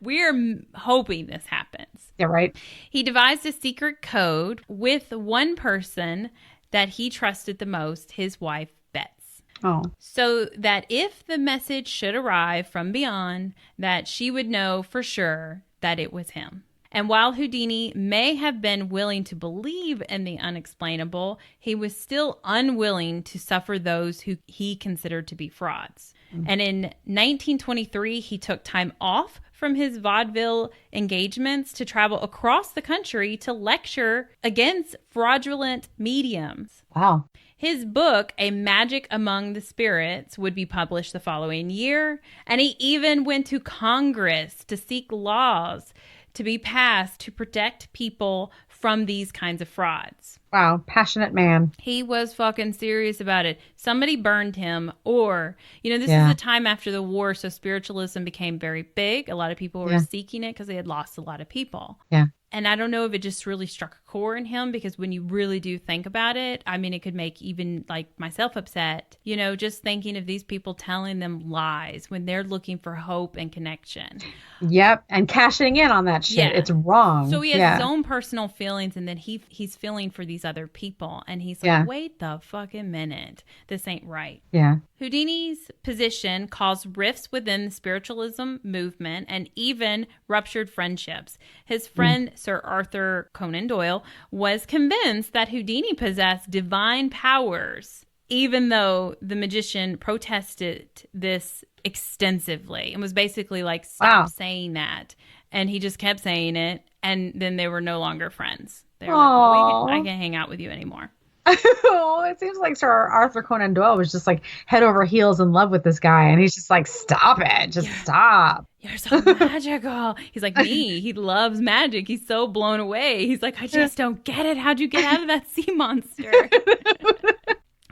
We're hoping this happens. Yeah, right. He devised a secret code with one person that he trusted the most, his wife, Betts. Oh. So that if the message should arrive from beyond, that she would know for sure that it was him. And while Houdini may have been willing to believe in the unexplainable, he was still unwilling to suffer those who he considered to be frauds. And in 1923, he took time off from his vaudeville engagements to travel across the country to lecture against fraudulent mediums. Wow. His book, A Magic Among the Spirits, would be published the following year. And he even went to Congress to seek laws to be passed to protect people from these kinds of frauds. Wow. Passionate man. He was fucking serious about it. Somebody burned him, or, this is a time after the war, so spiritualism became very big. A lot of people were seeking it because they had lost a lot of people. Yeah. And I don't know if it just really struck a chord in him, because when you really do think about it, I mean, it could make even like myself upset, just thinking of these people telling them lies when they're looking for hope and connection. Yep. And cashing in on that shit. Yeah. It's wrong. So he has his own personal feelings, and then he's feeling for these other people. And he's like, wait the fucking minute. This ain't right. Yeah. Houdini's position caused rifts within the spiritualism movement and even ruptured friendships. His friend, Sir Arthur Conan Doyle, was convinced that Houdini possessed divine powers, even though the magician protested this extensively and was basically like, stop saying that. And he just kept saying it. And then they were no longer friends. They were like, well, I can't hang out with you anymore. Oh, it seems like Sir Arthur Conan Doyle was just like head over heels in love with this guy. And he's just like, stop it. Just stop. You're so magical. He's like me. He loves magic. He's so blown away. He's like, I just don't get it. How'd you get out of that sea monster?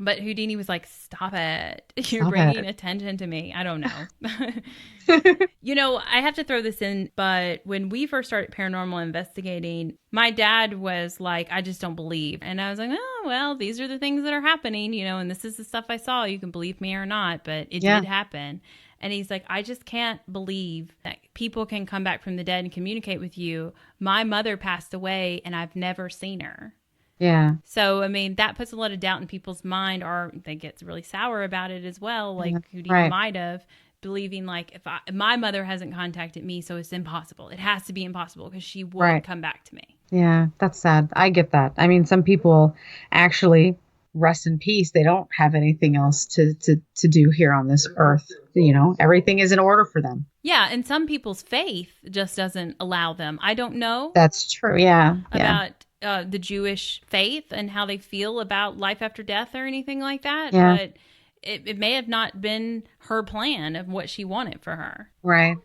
But Houdini was like, stop it. You're bringing attention to me. I don't know. You know, I have to throw this in, but when we first started paranormal investigating, my dad was like, I just don't believe. And I was like, oh, well, these are the things that are happening, you know, and this is the stuff I saw. You can believe me or not, but it did happen. And he's like, I just can't believe that people can come back from the dead and communicate with you. My mother passed away and I've never seen her. Yeah. So, I mean, that puts a lot of doubt in people's mind, or they get really sour about it as well. Like Houdini might have, believing like, if my mother hasn't contacted me, so it's impossible. It has to be impossible because she won't come back to me. Yeah, that's sad. I get that. I mean, some people actually rest in peace. They don't have anything else to do here on this earth. You know, everything is in order for them. Yeah, and some people's faith just doesn't allow them. I don't know. That's true. Yeah. About the Jewish faith and how they feel about life after death or anything like that. Yeah. But it may have not been her plan of what she wanted for her. Right.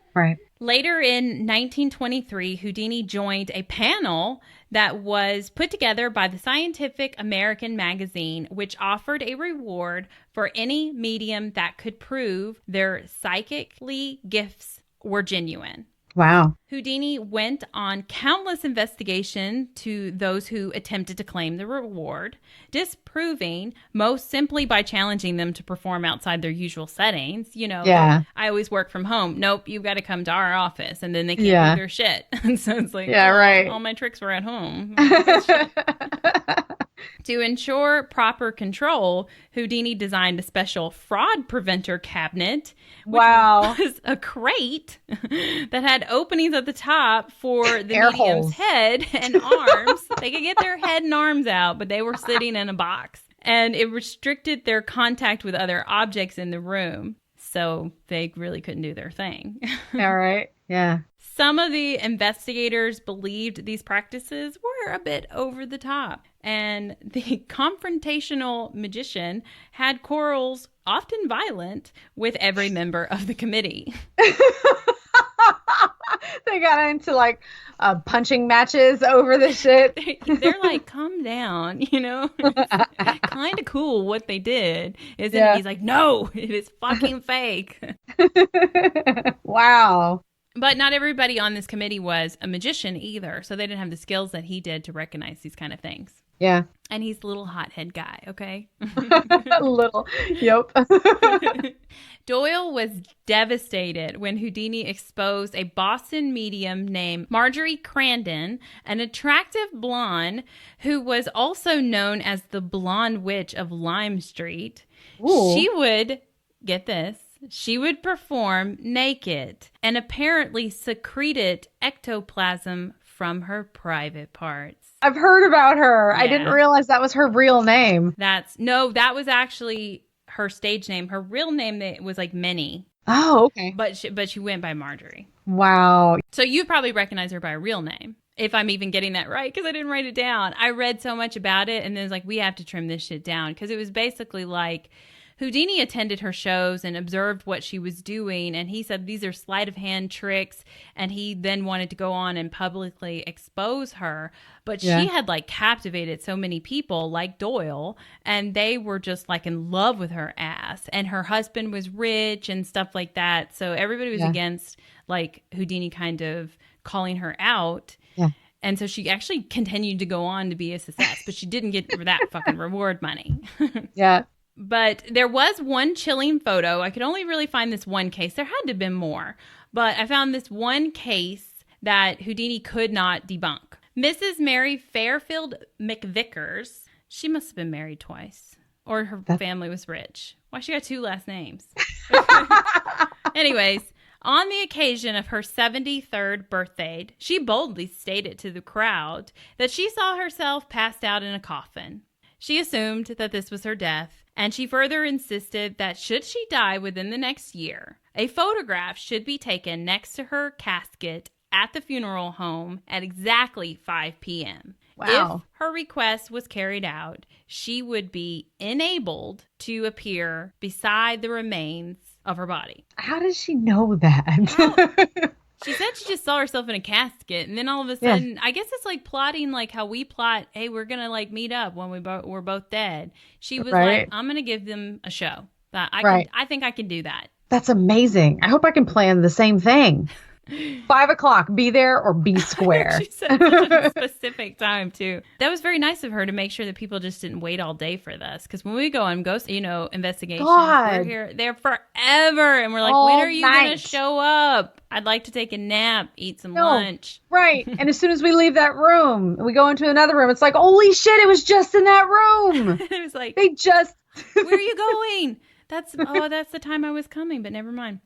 Later in 1923, Houdini joined a panel that was put together by the Scientific American magazine, which offered a reward for any medium that could prove their psychically gifts were genuine. Wow. Houdini went on countless investigations to those who attempted to claim the reward, disproving most simply by challenging them to perform outside their usual settings. You know, I always work from home. Nope, you've got to come to our office, and then they can't do their shit. And so it's like, all my tricks were at home. To ensure proper control, Houdini designed a special fraud preventer cabinet, which was a crate that had openings at the top for the medium's head and arms. They could get their head and arms out, but they were sitting in a box. And it restricted their contact with other objects in the room. So they really couldn't do their thing. All right. Yeah. Some of the investigators believed these practices were a bit over the top, and the confrontational magician had quarrels, often violent, with every member of the committee. They got into like punching matches over the shit. They're like, calm down, you know? It's kind of cool what they did. He's like, no, it is fucking fake. Wow. But not everybody on this committee was a magician either, so they didn't have the skills that he did to recognize these kind of things. Yeah. And he's a little hothead guy, okay? Little. Yep. Doyle was devastated when Houdini exposed a Boston medium named Marjorie Crandon, an attractive blonde who was also known as the Blonde Witch of Lime Street. Ooh. She would, get this, she would perform naked and apparently secreted ectoplasm from her private parts. I've heard about her. Yeah. I didn't realize that was her real name. That was actually her stage name. Her real name was like Minnie. Oh, okay. But she went by Marjorie. Wow. So you probably recognize her by her real name. If I'm even getting that right, because I didn't write it down. I read so much about it, and then it's like, we have to trim this shit down, because it was basically like Houdini attended her shows and observed what she was doing, and he said these are sleight of hand tricks, and he then wanted to go on and publicly expose her. But she had like captivated so many people like Doyle, and they were just like in love with her ass, and her husband was rich and stuff like that. So everybody was against like Houdini kind of calling her out. Yeah. And so she actually continued to go on to be a success, but she didn't get that fucking reward money. Yeah. But there was one chilling photo. I could only really find this one case. There had to have been more. But I found this one case that Houdini could not debunk. Mrs. Mary Fairfield McVickers, she must have been married twice. Or her family was rich. Why she got 2 last names? Anyways, on the occasion of her 73rd birthday, she boldly stated to the crowd that she saw herself passed out in a coffin. She assumed that this was her death, and she further insisted that should she die within the next year, a photograph should be taken next to her casket at the funeral home at exactly 5 p.m. Wow. If her request was carried out, she would be enabled to appear beside the remains of her body. How does she know that? She said she just saw herself in a casket, and then all of a sudden, I guess it's like plotting like how we plot, hey, we're going to like meet up when we're both dead. She was like, I'm going to give them a show. I think I can do that. That's amazing. I hope I can plan the same thing. 5 o'clock, be there or be square. She said such a specific time, too. That was very nice of her to make sure that people just didn't wait all day for this. Because when we go on ghost, investigations, we're here, they're forever. And we're like, when are you going to show up? I'd like to take a nap, eat some lunch. Right. And as soon as we leave that room, we go into another room. It's like, holy shit, it was just in that room. It was like, they just... Where are you going? That's the time I was coming, but never mind.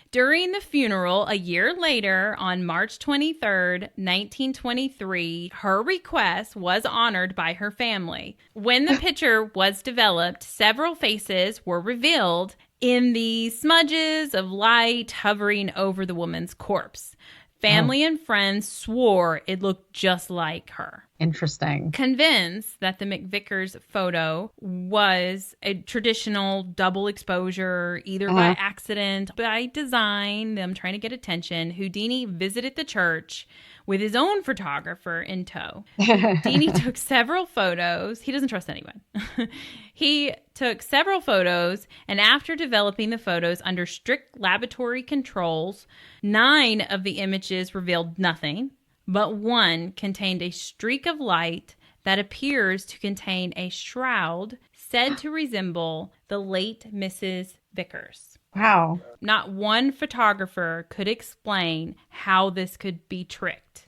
During the funeral, a year later, on March 23rd, 1923, her request was honored by her family. When the picture was developed, several faces were revealed in the smudges of light hovering over the woman's corpse. Family and friends swore it looked just like her. Interesting. Convinced that the McVickers photo was a traditional double exposure, either by accident, by design, them trying to get attention, Houdini visited the church with his own photographer in tow. Houdini took several photos. He doesn't trust anyone. He took several photos, and after developing the photos under strict laboratory controls, 9 of the images revealed nothing, but 1 contained a streak of light that appears to contain a shroud said to resemble the late Mrs. Vickers. Wow. Not one photographer could explain how this could be tricked.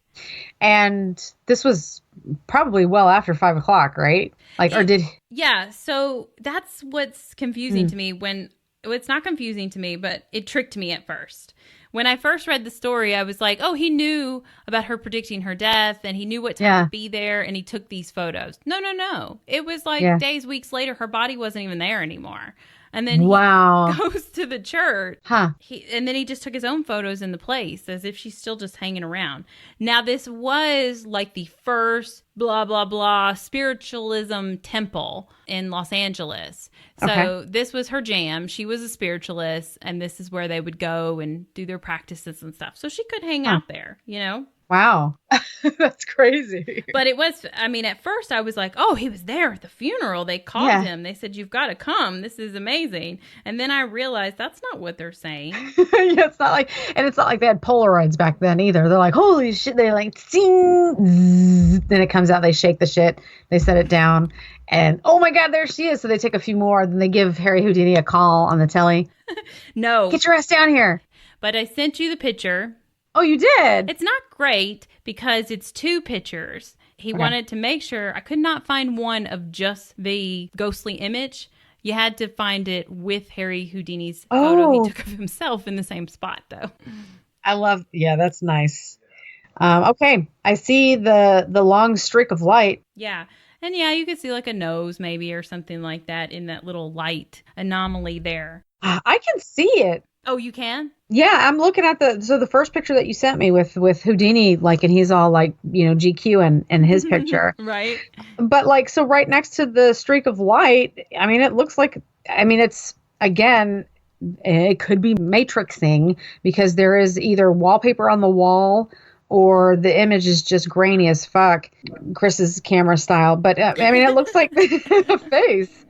And this was probably well after 5 o'clock, right? Yeah, so that's what's confusing to me it's not confusing to me, but it tricked me at first. When I first read the story, I was like, oh, he knew about her predicting her death, and he knew what time to be there, and he took these photos. No. It was like days, weeks later, her body wasn't even there anymore. And then he goes to the church. And then he just took his own photos in the place as if she's still just hanging around. Now, this was like the first blah, blah, blah spiritualism temple in Los Angeles. So this was her jam. She was a spiritualist, and this is where they would go and do their practices and stuff. So she could hang out there, Wow. That's crazy. But it was, at first I was like, oh, he was there at the funeral. They called him. They said, you've got to come. This is amazing. And then I realized that's not what they're saying. It's not like they had Polaroids back then either. They're like, holy shit. They're like, zing, zzz. Then it comes out. They shake the shit. They set it down. And, oh my God, there she is. So they take a few more. Then they give Harry Houdini a call on the telly. No. Get your ass down here. But I sent you the picture. Oh, you did? It's not great because it's 2 pictures. He wanted to make sure. I could not find one of just the ghostly image. You had to find it with Harry Houdini's photo he took of himself in the same spot, though. That's nice. Okay. I see the long streak of light. Yeah. And you could see like a nose maybe or something like that in that little light anomaly there. I can see it. Oh, you can? Yeah, I'm looking at the first picture that you sent me with Houdini, like, and he's all like, GQ and his picture. Right. But so right next to the streak of light, it looks like, it's, again, it could be matrixing because there is either wallpaper on the wall or the image is just grainy as fuck, Chris's camera style. But it looks like a face.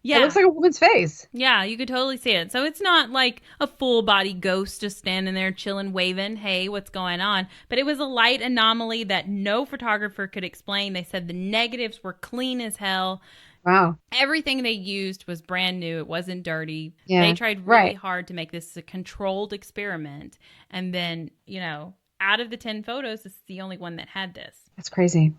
Yeah. It looks like a woman's face. Yeah, you could totally see it. So it's not like a full body ghost just standing there chilling, waving, hey, what's going on? But it was a light anomaly that no photographer could explain. They said the negatives were clean as hell. Wow. Everything they used was brand new. It wasn't dirty. Yeah. They tried really hard to make this a controlled experiment. And then, out of the 10 photos, this is the only one that had this. That's crazy.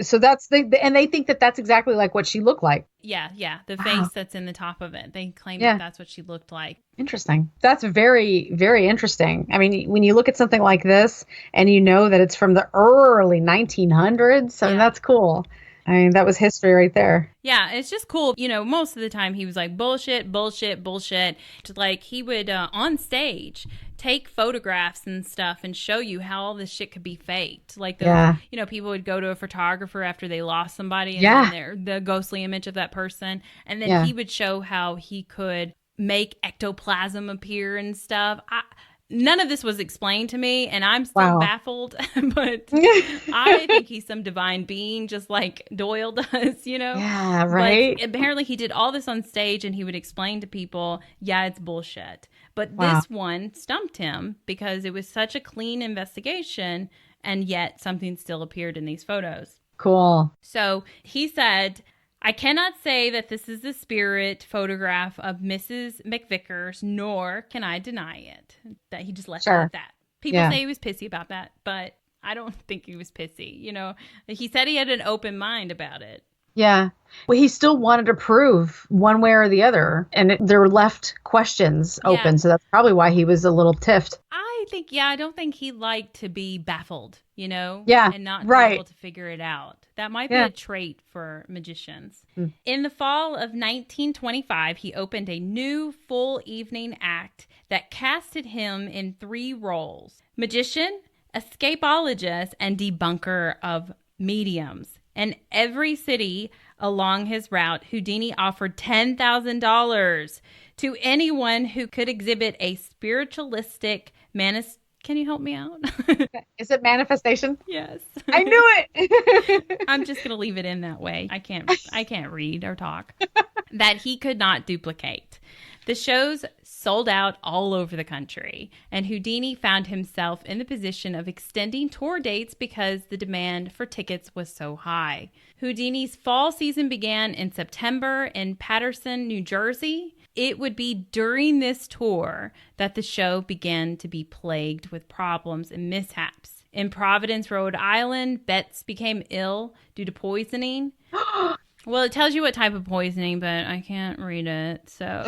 So that's and they think that that's exactly like what she looked like. Yeah. The Wow. face that's in the top of it. They claim Yeah. that that's what she looked like. Interesting. That's very, very interesting. I mean, when you look at something like this and you know that it's from the early 1900s, I mean, Yeah. that's cool. I mean, that was history right there. Yeah, it's just cool. You know, most of the time he was like, bullshit, bullshit, bullshit. Like, he would, on stage, take photographs and stuff and show you how all this shit could be faked. Like, those, Yeah. you know, people would go to a photographer after they lost somebody and Yeah. then the ghostly image of that person. And then Yeah. he would show how he could make ectoplasm appear and stuff. None of this was explained to me, and I'm still Wow. baffled, but I think he's some divine being, just like Doyle does, you know? Yeah, right? But apparently he did all this on stage, and he would explain to people, yeah, it's bullshit. But Wow. this one stumped him because it was such a clean investigation, and yet something still appeared in these photos. Cool. So he said, I cannot say that this is the spirit photograph of Mrs. McVickers, nor can I deny it. That he just left it Sure. at that. People Yeah. say he was pissy about that, but I don't think he was pissy. You know, he said he had an open mind about it. Yeah. Well, he still wanted to prove one way or the other, and there were left questions open. Yeah. So that's probably why he was a little tiffed. I don't think he liked to be baffled, you know? Yeah, And not right. be able to figure it out. That might be Yeah. a trait for magicians. Hmm. In the fall of 1925, he opened a new full evening act that casted him in 3 roles: magician, escapologist, and debunker of mediums. In every city along his route, Houdini offered $10,000 to anyone who could exhibit a spiritualistic Can you help me out? Is it manifestation? Yes. I knew it. I'm just going to leave it in that way. I can't read or talk. That he could not duplicate. The shows sold out all over the country, and Houdini found himself in the position of extending tour dates because the demand for tickets was so high. Houdini's fall season began in September in Paterson, New Jersey. It would be during this tour that the show began to be plagued with problems and mishaps. In Providence, Rhode Island, Betts became ill due to poisoning. Well, it tells you what type of poisoning, but I can't read it, so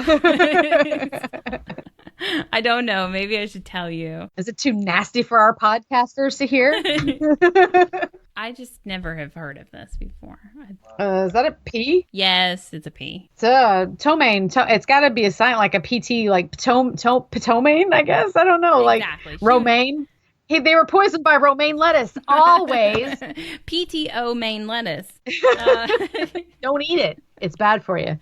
I don't know. Maybe I should tell you. Is it too nasty for our podcasters to hear? I just never have heard of this before. Is that a P? Yes, it's a P. It's a ptomaine. It's got to be a sign like a PT, like ptomaine, I guess. I don't know. Exactly. Like romaine. Hey, they were poisoned by romaine lettuce. Always. PTO main lettuce. Don't eat it. It's bad for you.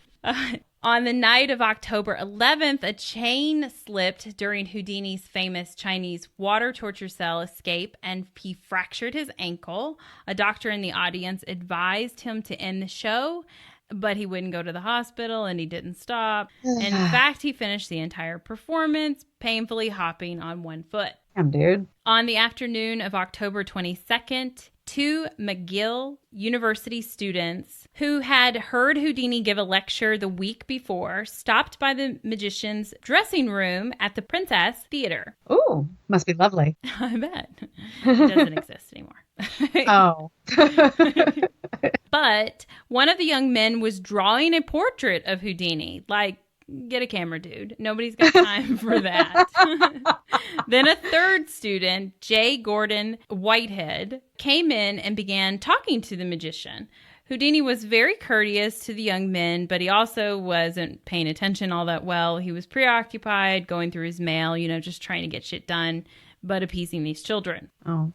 On the night of October 11th, a chain slipped during Houdini's famous Chinese water torture cell escape, and he fractured his ankle. A doctor in the audience advised him to end the show, but he wouldn't go to the hospital, and he didn't stop. In fact, he finished the entire performance, painfully hopping on one foot. Damn, dude. On the afternoon of October 22nd, 2 McGill University students who had heard Houdini give a lecture the week before stopped by the magician's dressing room at the Princess Theater. Ooh, must be lovely. I bet. It doesn't exist anymore. Oh. But one of the young men was drawing a portrait of Houdini. Like, get a camera, dude. Nobody's got time for that. Then a third student, J. Gordon Whitehead, came in and began talking to the magician. Houdini was very courteous to the young men, but he also wasn't paying attention all that well. He was preoccupied, going through his mail, just trying to get shit done, but appeasing these children. Oh.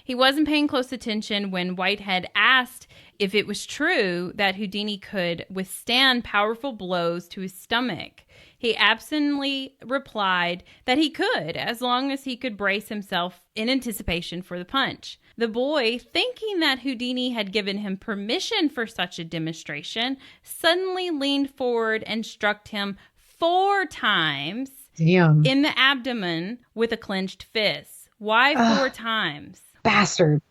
He wasn't paying close attention when Whitehead asked if it was true that Houdini could withstand powerful blows to his stomach. He absently replied that he could, as long as he could brace himself in anticipation for the punch. The boy, thinking that Houdini had given him permission for such a demonstration, suddenly leaned forward and struck him 4 times Damn. in the abdomen with a clenched fist. Why 4 times? Bastard.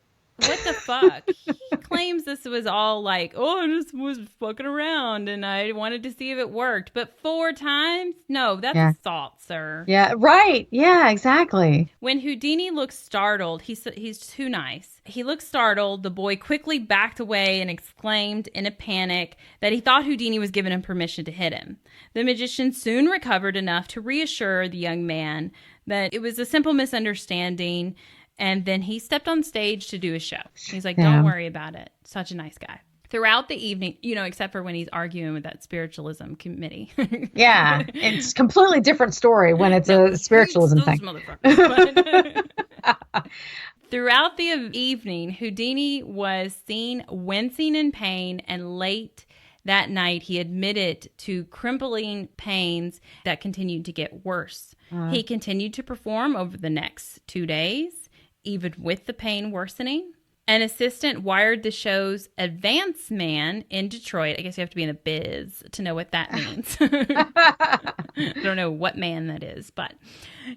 What the fuck? He claims this was all like, oh, I just was fucking around and I wanted to see if it worked. But 4 times? No, that's assault, sir. Yeah, right. Yeah, exactly. When Houdini looks startled, he's too nice. He looked startled. The boy quickly backed away and exclaimed in a panic that he thought Houdini was giving him permission to hit him. The magician soon recovered enough to reassure the young man that it was a simple misunderstanding. And then he stepped on stage to do a show. He's like, don't worry about it. Such a nice guy. Throughout the evening, except for when he's arguing with that spiritualism committee. Yeah. It's a completely different story when it's a spiritualism thing. Throughout the evening, Houdini was seen wincing in pain, and late that night, he admitted to crippling pains that continued to get worse. He continued to perform over the next 2 days. Even with the pain worsening. An assistant wired the show's advance man in Detroit. I guess you have to be in the biz to know what that means. I don't know what man that is, but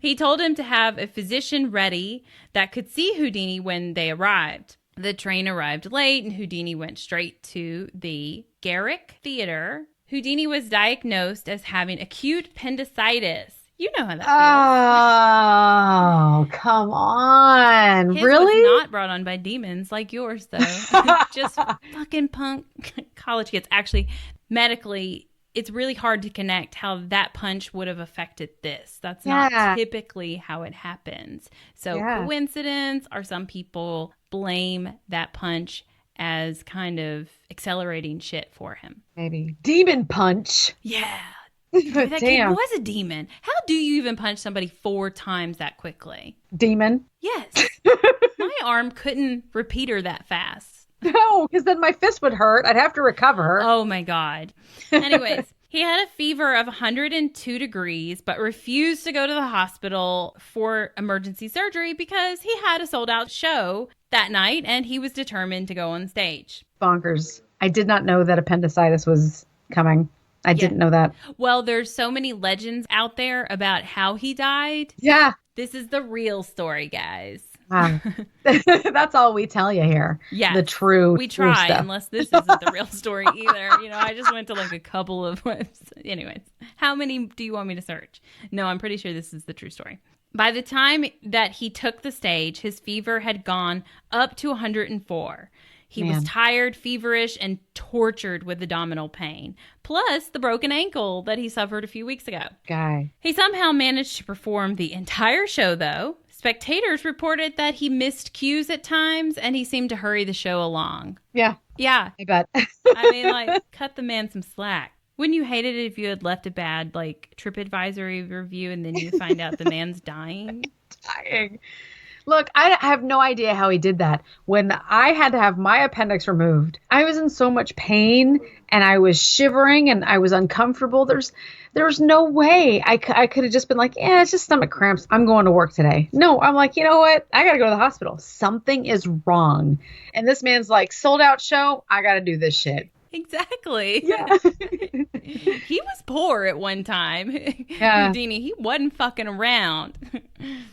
he told him to have a physician ready that could see Houdini when they arrived. The train arrived late and Houdini went straight to the Garrick Theater. Houdini was diagnosed as having acute appendicitis. You know how that feels. Oh, come on. His really? Was not brought on by demons like yours, though. Just fucking punk college kids. Actually, medically, it's really hard to connect how that punch would have affected this. That's not typically how it happens. So coincidence, or some people blame that punch as kind of accelerating shit for him. Maybe. Demon punch. Yeah. That kid was a demon. How do you even punch somebody 4 times that quickly? Demon? Yes. My arm couldn't repeat her that fast. No, because then my fist would hurt. I'd have to recover. Oh, my God. Anyways, he had a fever of 102 degrees, but refused to go to the hospital for emergency surgery because he had a sold-out show that night, and he was determined to go on stage. Bonkers. I did not know that appendicitis was coming. I didn't know that. Well, there's so many legends out there about how he died. Yeah. This is the real story, guys. Wow. That's all we tell you here. Yeah. The true We try, stuff. unless this isn't the real story either. I just went to like a couple of websites. Anyways, how many do you want me to search? No, I'm pretty sure this is the true story. By the time that he took the stage, his fever had gone up to 104. He was tired, feverish, and tortured with abdominal pain, plus the broken ankle that he suffered a few weeks ago. He somehow managed to perform the entire show, though. Spectators reported that he missed cues at times, and he seemed to hurry the show along. Yeah. I bet. I mean, cut the man some slack. Wouldn't you hate it if you had left a bad, TripAdvisor review and then you find out the man's dying? Look, I have no idea how he did that. When I had to have my appendix removed, I was in so much pain and I was shivering and I was uncomfortable. There was no way I could have just been like, it's just stomach cramps. I'm going to work today. No, I'm like, you know what? I got to go to the hospital. Something is wrong. And this man's like, sold out show. I got to do this shit. Exactly. Yeah. He was poor at one time. Yeah. Houdini, he wasn't fucking around.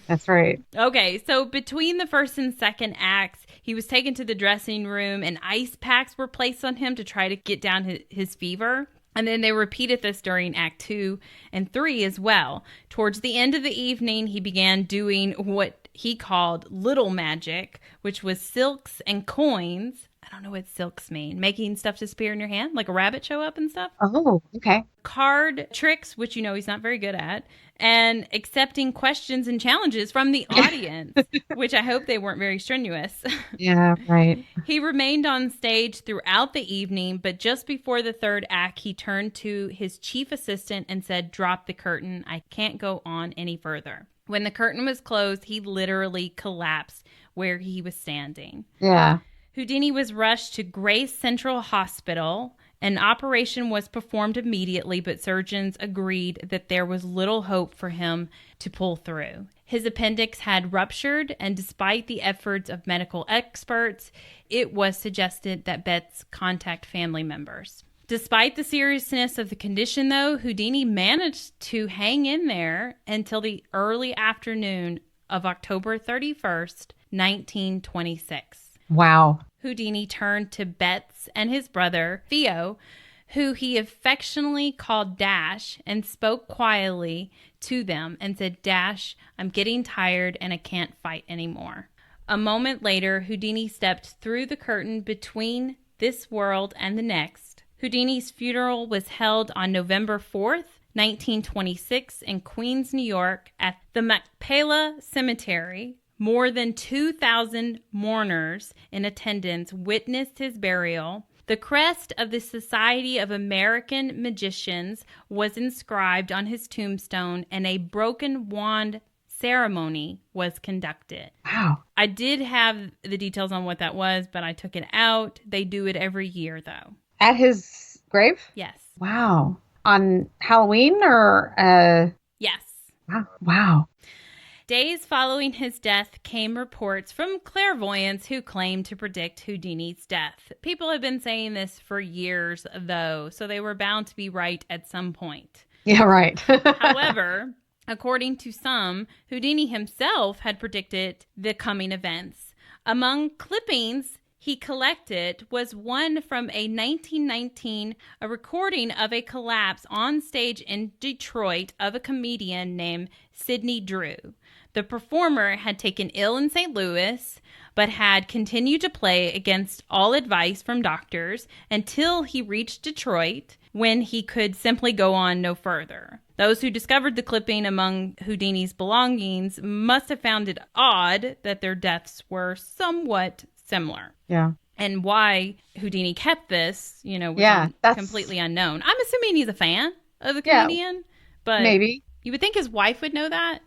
That's right. Okay, so between the first and second acts, he was taken to the dressing room and ice packs were placed on him to try to get down his fever. And then they repeated this during Act 2 and 3 as well. Towards the end of the evening, he began doing what he called little magic, which was silks and coins. I don't know what silks mean. Making stuff disappear in your hand, like a rabbit show up and stuff. Oh, okay. Card tricks, which he's not very good at, and accepting questions and challenges from the audience, which I hope they weren't very strenuous. Yeah, right. He remained on stage throughout the evening, but just before the third act, he turned to his chief assistant and said, "Drop the curtain. I can't go on any further." When the curtain was closed, he literally collapsed where he was standing. Yeah. Houdini was rushed to Grace Central Hospital. An operation was performed immediately, but surgeons agreed that there was little hope for him to pull through. His appendix had ruptured, and despite the efforts of medical experts, it was suggested that Betts contact family members. Despite the seriousness of the condition, though, Houdini managed to hang in there until the early afternoon of October 31st, 1926. Wow. Houdini turned to Betts and his brother, Theo, who he affectionately called Dash, and spoke quietly to them and said, "Dash, I'm getting tired and I can't fight anymore." A moment later, Houdini stepped through the curtain between this world and the next. Houdini's funeral was held on November 4th, 1926 in Queens, New York at the Machpelah Cemetery. More than 2,000 mourners in attendance witnessed his burial. The crest of the Society of American Magicians was inscribed on his tombstone, and a broken wand ceremony was conducted. Wow. I did have the details on what that was, but I took it out. They do it every year, though. At his grave? Yes. Wow. On Halloween or Yes. Wow. Days following his death came reports from clairvoyants who claimed to predict Houdini's death. People have been saying this for years, though, so they were bound to be right at some point. Yeah, right. However, according to some, Houdini himself had predicted the coming events. Among clippings he collected was one from a 1919 recording of a collapse on stage in Detroit of a comedian named Sidney Drew. The performer had taken ill in St. Louis, but had continued to play against all advice from doctors until he reached Detroit, when he could simply go on no further. Those who discovered the clipping among Houdini's belongings must have found it odd that their deaths were somewhat similar. Yeah. And why Houdini kept this, was completely unknown. I'm assuming he's a fan of the comedian, but maybe. You would think his wife would know that.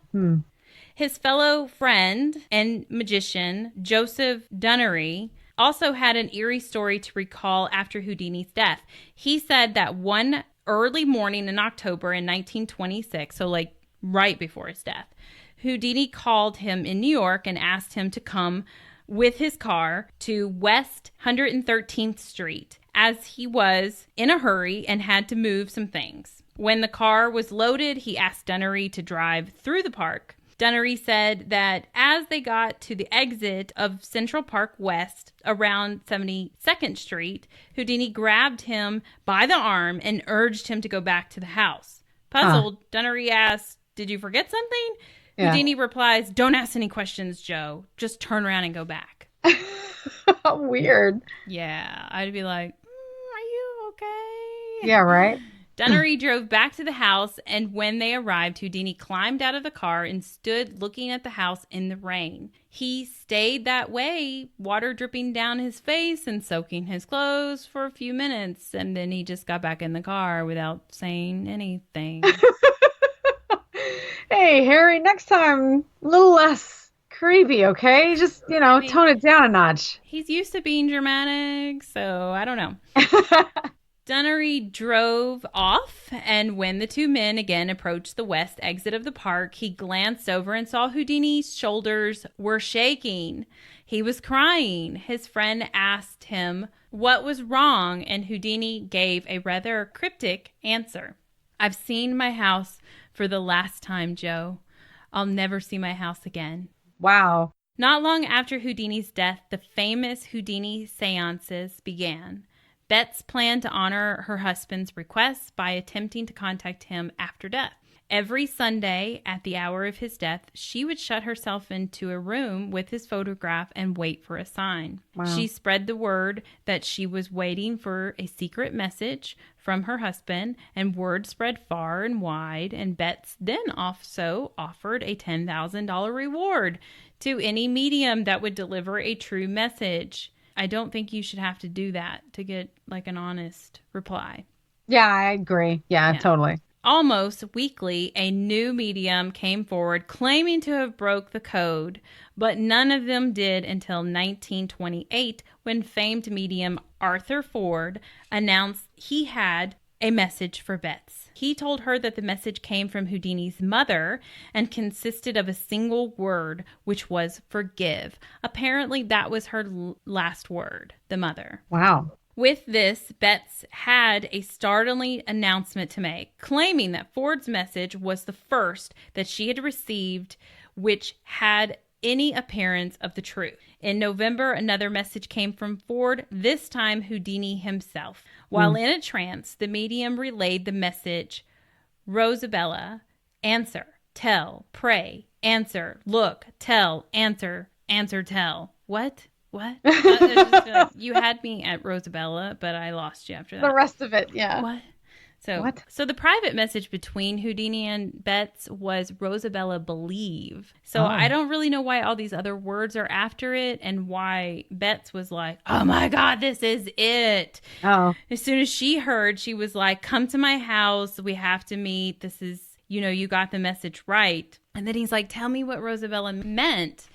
His fellow friend and magician, Joseph Dunnery, also had an eerie story to recall after Houdini's death. He said that one early morning in October in 1926, so like right before his death, Houdini called him in New York and asked him to come with his car to West 113th Street, as he was in a hurry and had to move some things. When the car was loaded, he asked Dunnery to drive through the park. Dunnery said that as they got to the exit of Central Park West around 72nd Street, Houdini grabbed him by the arm and urged him to go back to the house. Puzzled, Dunnery asked, "Did you forget something?" Yeah. Houdini replies, "Don't ask any questions, Joe. Just turn around and go back." Weird. Yeah, I'd be like, "Are you okay?" Yeah, right. Dunnery drove back to the house, and when they arrived, Houdini climbed out of the car and stood looking at the house in the rain. He stayed that way, water dripping down his face and soaking his clothes for a few minutes, and then he just got back in the car without saying anything. Hey, Harry, next time, a little less creepy, okay? Just, tone it down a notch. He's used to being dramatic, so I don't know. Dunnery drove off, and when the two men again approached the west exit of the park, he glanced over and saw Houdini's shoulders were shaking. He was crying. His friend asked him what was wrong, and Houdini gave a rather cryptic answer. "I've seen my house for the last time, Joe. I'll never see my house again." Wow. Not long after Houdini's death, the famous Houdini seances began. Betts planned to honor her husband's request by attempting to contact him after death. Every Sunday, at the hour of his death, she would shut herself into a room with his photograph and wait for a sign. Wow. She spread the word that she was waiting for a secret message from her husband, and word spread far and wide, and Betts then also offered a $10,000 reward to any medium that would deliver a true message. I don't think you should have to do that to get like an honest reply. Yeah, I agree. Yeah, totally. Almost weekly, a new medium came forward claiming to have broke the code, but none of them did until 1928, when famed medium Arthur Ford announced he had a message for Betts. He told her that the message came from Houdini's mother and consisted of a single word, which was forgive. Apparently, that was her last word, the mother. Wow. With this, Betts had a startling announcement to make, claiming that Ford's message was the first that she had received, which had any appearance of the truth. In November, another message came from Ford, this time Houdini himself. While in a trance, the medium relayed the message, Rosabella, answer, tell, pray, answer, look, tell, answer, answer, tell. What? You had me at Rosabella, but I lost you after that. The rest of it, yeah. What? What? So the private message between Houdini and Betts was Rosabella believe. So I don't really know why all these other words are after it and why Betts was like, oh my God, this is it. Oh. As soon as she heard, she was like, come to my house. We have to meet. This is, you got the message right. And then he's like, tell me what Rosabella meant.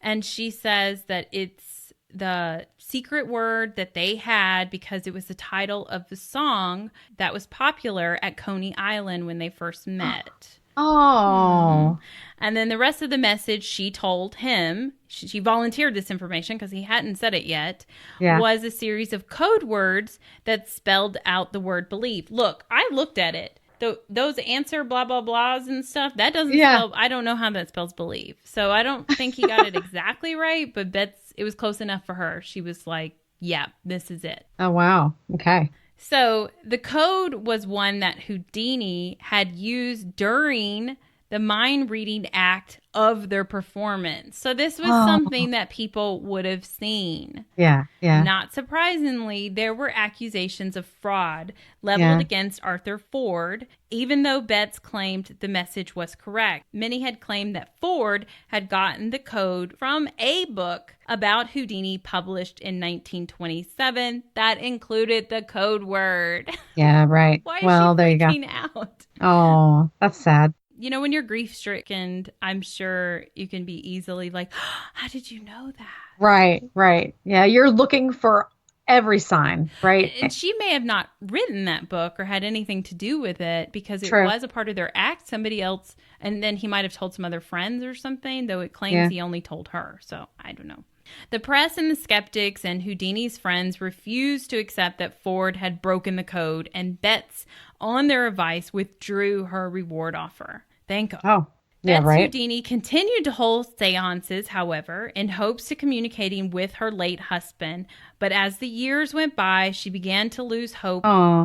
And she says that it's the secret word that they had because it was the title of the song that was popular at Coney Island when they first met. Oh. And then the rest of the message she told him, she volunteered this information because he hadn't said it yet, was a series of code words that spelled out the word believe. Look, I looked at it. Those answer blah, blah, blahs and stuff, that doesn't spell, I don't know how that spells believe. So I don't think he got it exactly right, but it was close enough for her. She was like, yeah, this is it. Oh, wow. Okay. So the code was one that Houdini had used during the mind reading act of their performance. So this was something that people would have seen. Yeah. Not surprisingly, there were accusations of fraud leveled against Arthur Ford, even though Betts claimed the message was correct. Many had claimed that Ford had gotten the code from a book about Houdini published in 1927 that included the code word. Yeah, right. Why is well, she there you go. freaking out? Oh, that's sad. When you're grief-stricken, I'm sure you can be easily like, how did you know that? Right. Yeah, you're looking for every sign, right? And she may have not written that book or had anything to do with it because it True. was a part of their act. Somebody else, and then he might have told some other friends or something, though it claims he only told her. So I don't know. The press and the skeptics and Houdini's friends refused to accept that Ford had broken the code, and Betts, on their advice, withdrew her reward offer. Thank God. Oh, yeah, Betts right. Houdini continued to hold seances, however, in hopes of communicating with her late husband. But as the years went by, she began to lose hope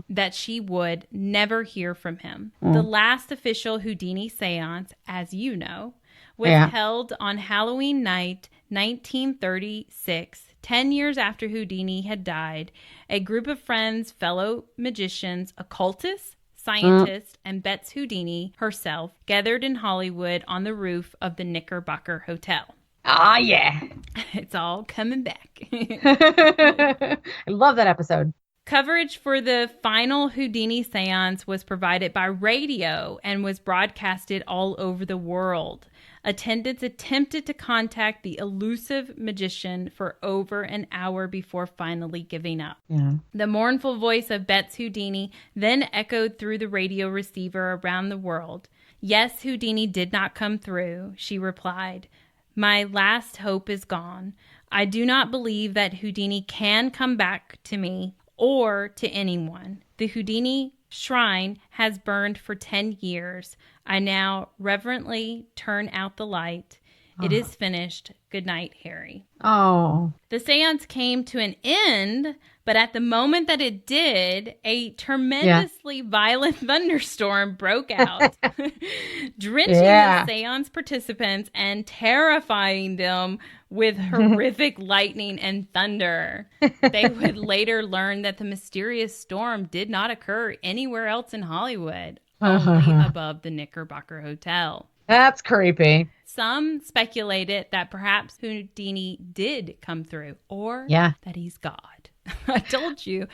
that she would never hear from him. The last official Houdini seance, as you know, was held on Halloween night, 1936, 10 years after Houdini had died. A group of friends, fellow magicians, occultists, scientists, and Betts Houdini herself gathered in Hollywood on the roof of the Knickerbocker Hotel. Ah, yeah. It's all coming back. I love that episode. Coverage for the final Houdini seance was provided by radio and was broadcasted all over the world. Attendants attempted to contact the elusive magician for over an hour before finally giving up. Yeah. The mournful voice of Betts Houdini then echoed through the radio receiver around the world. Yes, Houdini did not come through, she replied. My last hope is gone. I do not believe that Houdini can come back to me or to anyone. The Houdini shrine has burned for 10 years. I now reverently turn out the light. It is finished. Good night, Harry. Oh. The seance came to an end, but at the moment that it did, a tremendously violent thunderstorm broke out, drenching the seance participants and terrifying them with horrific lightning and thunder. They would later learn that the mysterious storm did not occur anywhere else in Hollywood, only above the Knickerbocker Hotel. That's creepy. Some speculated that perhaps Houdini did come through, or that he's God. I told you,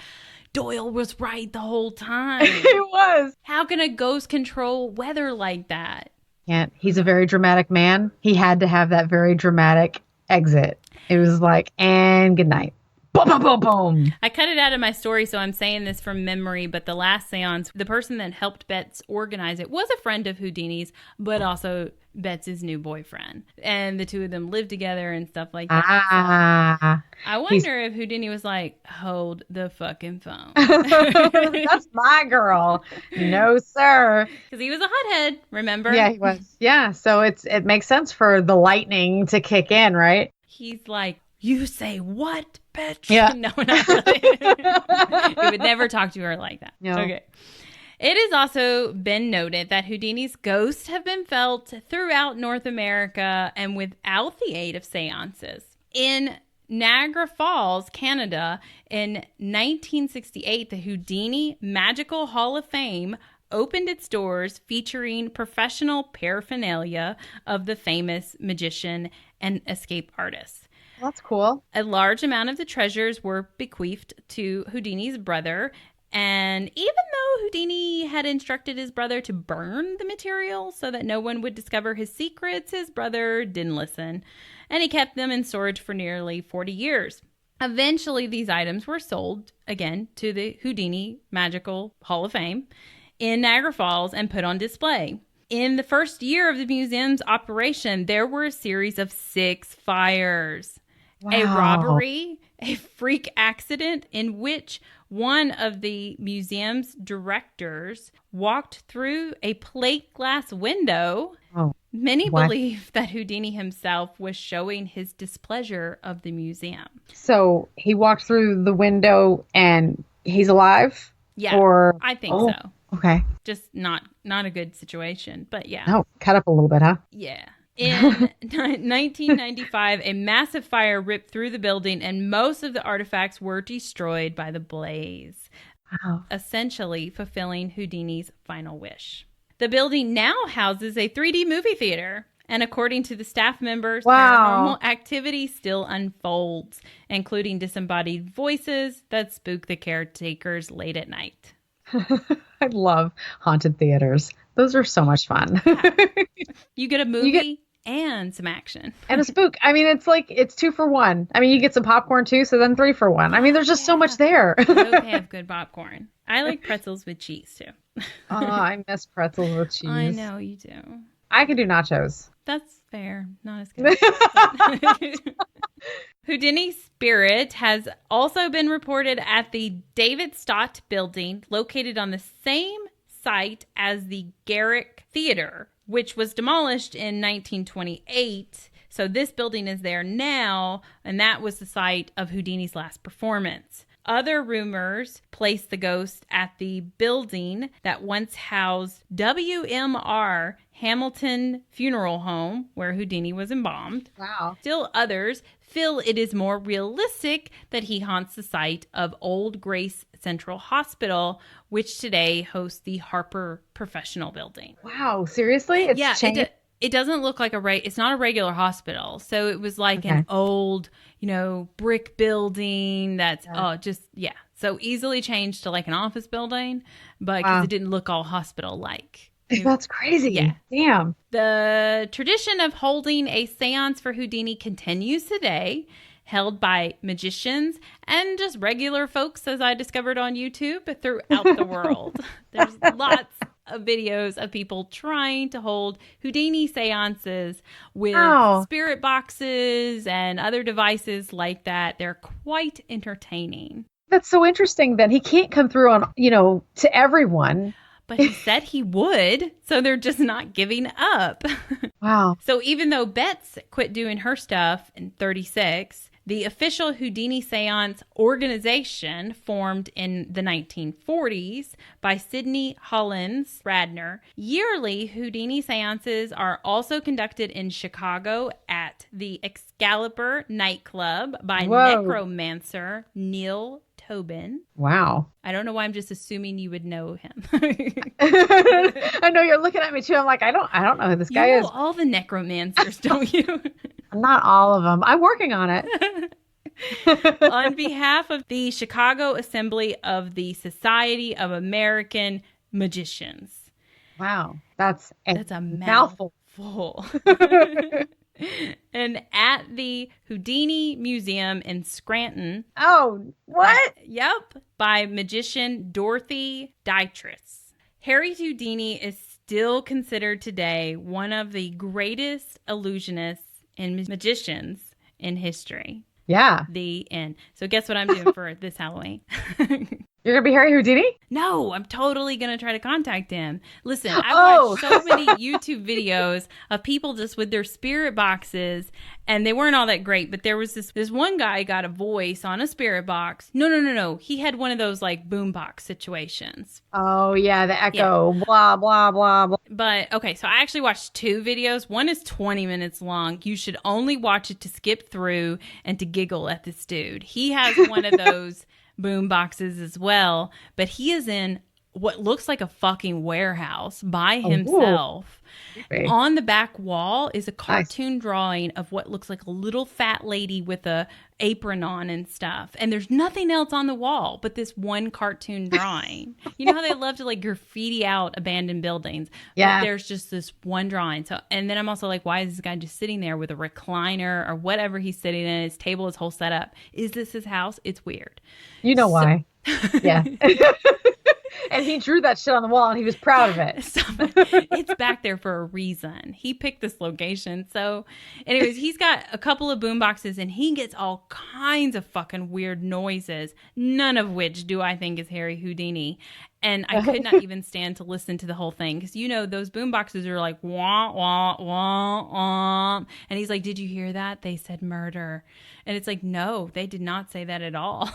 Doyle was right the whole time. He was. How can a ghost control weather like that? Yeah, he's a very dramatic man. He had to have that very dramatic exit. It was like, and good night. Boom, boom, boom, boom. I cut it out of my story, so I'm saying this from memory, but the last seance, the person that helped Betts organize it was a friend of Houdini's, but also Betts's new boyfriend. And the two of them lived together and stuff like that. Ah. So I wonder if Houdini was like, hold the fucking phone. That's my girl. No, sir. Because he was a hothead, remember? Yeah, he was. Yeah, so it makes sense for the lightning to kick in, right? He's like, you say what, bitch? Yeah. No, not really. He would never talk to her like that. No. Okay. It has also been noted that Houdini's ghosts have been felt throughout North America and without the aid of seances. In Niagara Falls, Canada, in 1968, the Houdini Magical Hall of Fame opened its doors featuring professional paraphernalia of the famous magician and escape artist. That's cool. A large amount of the treasures were bequeathed to Houdini's brother. And even though Houdini had instructed his brother to burn the material so that no one would discover his secrets, his brother didn't listen, and he kept them in storage for nearly 40 years. Eventually, these items were sold, again, to the Houdini Magical Hall of Fame in Niagara Falls and put on display. In the first year of the museum's operation, there were a series of 6 fires. Wow. A robbery, a freak accident in which one of the museum's directors walked through a plate glass window. Oh, Many what? believe that Houdini himself was showing his displeasure of the museum. So he walked through the window and he's alive? Yeah, Or I think Oh, so. okay. Just not a good situation, but yeah. Oh, cut up a little bit, huh? Yeah. In 1995, a massive fire ripped through the building and most of the artifacts were destroyed by the blaze, Wow. essentially fulfilling Houdini's final wish. The building now houses a 3D movie theater, and according to the staff members, Wow. paranormal activity still unfolds, including disembodied voices that spook the caretakers late at night. I love haunted theaters. Those are so much fun. You get a movie and some action. And a spook. I mean, it's 2 for 1. I mean, you get some popcorn too, so then 3 for 1. I mean, there's just so much there. I hope they have good popcorn. I like pretzels with cheese too. Oh, I miss pretzels with cheese. I know you do. I could do nachos. That's fair. Not as good. Houdini's spirit has also been reported at the David Stott building, located on the same site as the Garrick Theater, which was demolished in 1928. So this building is there now, and that was the site of Houdini's last performance. Other rumors place the ghost at the building that once housed WMR Hamilton Funeral Home, where Houdini was embalmed. Wow. Still others feel it is more realistic that he haunts the site of Old Grace Central Hospital, which today hosts the Harper Professional Building. Wow. Seriously? It's changed? It doesn't look like it's not a regular hospital. So it was like an old, brick building that's, so easily changed to like an office building, but because it didn't look all hospital-like. That's crazy. Yeah. Damn. The tradition of holding a seance for Houdini continues today, held by magicians and just regular folks, as I discovered on YouTube, throughout the world. There's lots of videos of people trying to hold Houdini seances with spirit boxes and other devices like that. They're quite entertaining. That's so interesting that he can't come through on, to everyone. But he said he would, so they're just not giving up. Wow. So even though Betts quit doing her stuff in 1936, the official Houdini seance organization formed in the 1940s by Sidney Hollins Radner. Yearly Houdini seances are also conducted in Chicago at the Excalibur nightclub by necromancer Neil Tobin. Wow. I don't know why I'm just assuming you would know him. I know you're looking at me too. I'm like, I don't know who this guy you is. know all the necromancers, don't you? Not all of them. I'm working on it. On behalf of the Chicago Assembly of the Society of American Magicians. Wow. That's a mouthful. And at the Houdini Museum in Scranton. Oh, what? Yep. By magician Dorothy Dytress. Harry Houdini is still considered today one of the greatest illusionists and magicians in history. Yeah. The end. So guess what I'm doing for this Halloween? You're going to be Harry Houdini? No, I'm totally going to try to contact him. Listen, I've watched so many YouTube videos of people just with their spirit boxes, and they weren't all that great, but there was this one guy got a voice on a spirit box. No. He had one of those like boombox situations. Oh, yeah, the echo, blah, blah, blah, blah. But, okay, so I actually watched 2 videos. One is 20 minutes long. You should only watch it to skip through and to giggle at this dude. He has one of those boom boxes as well, but he is in what looks like a fucking warehouse by himself. Okay. On the back wall is a cartoon drawing of what looks like a little fat lady with a apron on and stuff. And there's nothing else on the wall but this one cartoon drawing. You know how they love to like graffiti out abandoned buildings? Yeah. But there's just this one drawing. So, and then I'm also like, why is this guy just sitting there with a recliner or whatever he's sitting in, his table, his whole setup? Is this his house? It's weird. You know why. Yeah. And he drew that shit on the wall and he was proud of it. So, it's back there for a reason. He picked this location. So anyways, he's got a couple of boom boxes and he gets all kinds of fucking weird noises, none of which do I think is Harry Houdini. And I could not even stand to listen to the whole thing because, you know, those boom boxes are like, wah, wah, wah, wah. And he's like, did you hear that? They said murder. And it's like, no, they did not say that at all.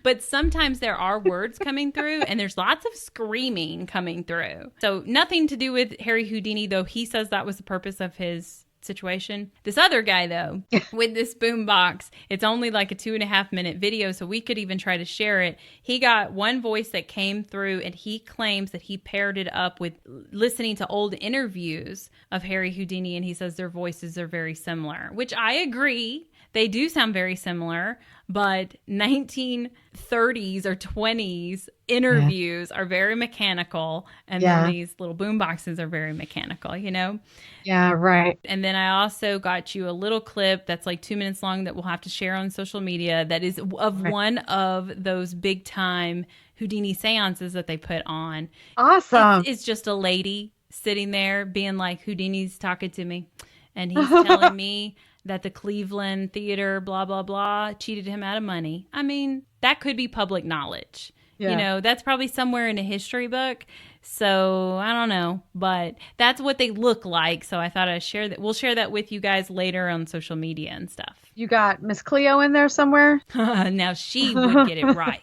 But sometimes there are words coming through and there's lots of screaming coming through. So nothing to do with Harry Houdini, though he says that was the purpose of his situation. This other guy, though, with this boom box, it's only like a 2.5-minute video, so we could even try to share it. He got one voice that came through and he claims that he paired it up with listening to old interviews of Harry Houdini, and he says their voices are very similar, which I agree. They do sound very similar, but 1930s or 20s interviews are very mechanical, and then these little boom boxes are very mechanical, you know? Yeah, right. And then I also got you a little clip that's like 2 minutes long that we'll have to share on social media that is of one of those big time Houdini seances that they put on. Awesome. It's just a lady sitting there being like, Houdini's talking to me, and he's telling me that the Cleveland theater, blah, blah, blah, cheated him out of money. I mean, that could be public knowledge. Yeah. You know, that's probably somewhere in a history book. So I don't know, but that's what they look like. So I thought I'd share that. We'll share that with you guys later on social media and stuff. You got Miss Cleo in there somewhere? Now she would get it right.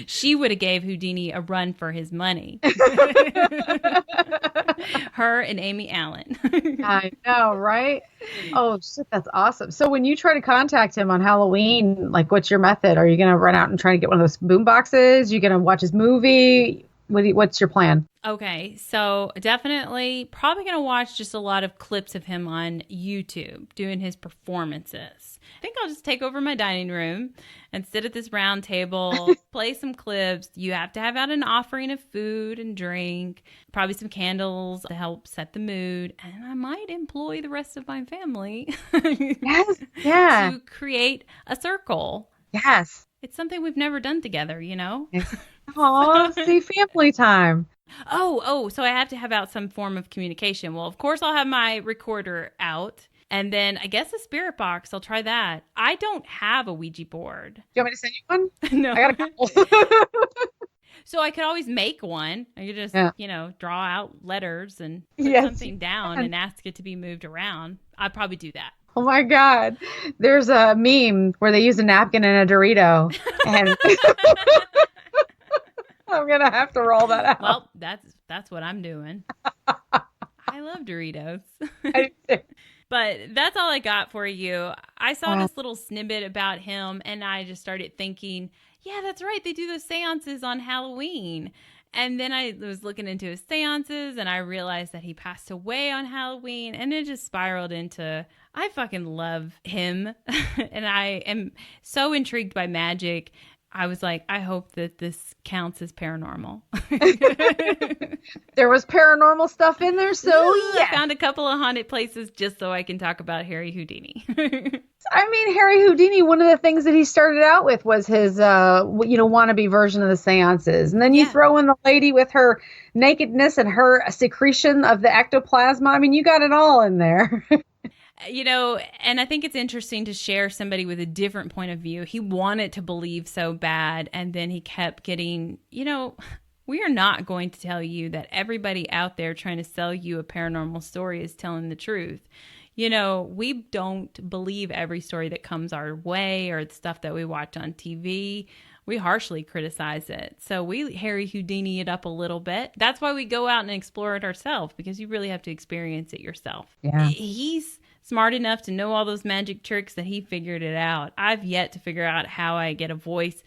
She would have gave Houdini a run for his money. Her and Amy Allen. I know, right? Oh, shit, that's awesome. So when you try to contact him on Halloween, like, what's your method? Are you going to run out and try to get one of those boom boxes? You going to watch his movie? What's your plan? Okay, so definitely probably going to watch just a lot of clips of him on YouTube doing his performances. I think I'll just take over my dining room and sit at this round table, play some clips. You have to have out an offering of food and drink, probably some candles to help set the mood. And I might employ the rest of my family to create a circle. Yes. It's something we've never done together, you know? Oh, see, family time. So I have to have out some form of communication. Well, of course, I'll have my recorder out. And then I guess a spirit box. I'll try that. I don't have a Ouija board. You want me to send you one? No. I got a couple. So I could always make one. I could just, draw out letters and put something down and ask it to be moved around. I'd probably do that. Oh my God. There's a meme where they use a napkin and a Dorito. And I'm going to have to roll that out. Well, that's what I'm doing. I love Doritos. I do. But that's all I got for you. I saw this little snippet about him and I just started thinking, yeah, that's right. They do those seances on Halloween. And then I was looking into his seances and I realized that he passed away on Halloween, and it just spiraled into, I fucking love him. And I am so intrigued by magic. I was like, I hope that this counts as paranormal. There was paranormal stuff in there, so I found a couple of haunted places just so I can talk about Harry Houdini. I mean, Harry Houdini, one of the things that he started out with was his, wannabe version of the seances. And then you throw in the lady with her nakedness and her secretion of the ectoplasm. I mean, you got it all in there. And I think it's interesting to share somebody with a different point of view. He wanted to believe so bad, and then he kept getting, we are not going to tell you that everybody out there trying to sell you a paranormal story is telling the truth. We don't believe every story that comes our way or the stuff that we watch on TV. We harshly criticize it. So we Harry Houdini it up a little bit. That's why we go out and explore it ourselves, because you really have to experience it yourself. Yeah. He's smart enough to know all those magic tricks that he figured it out. I've yet to figure out how I get a voice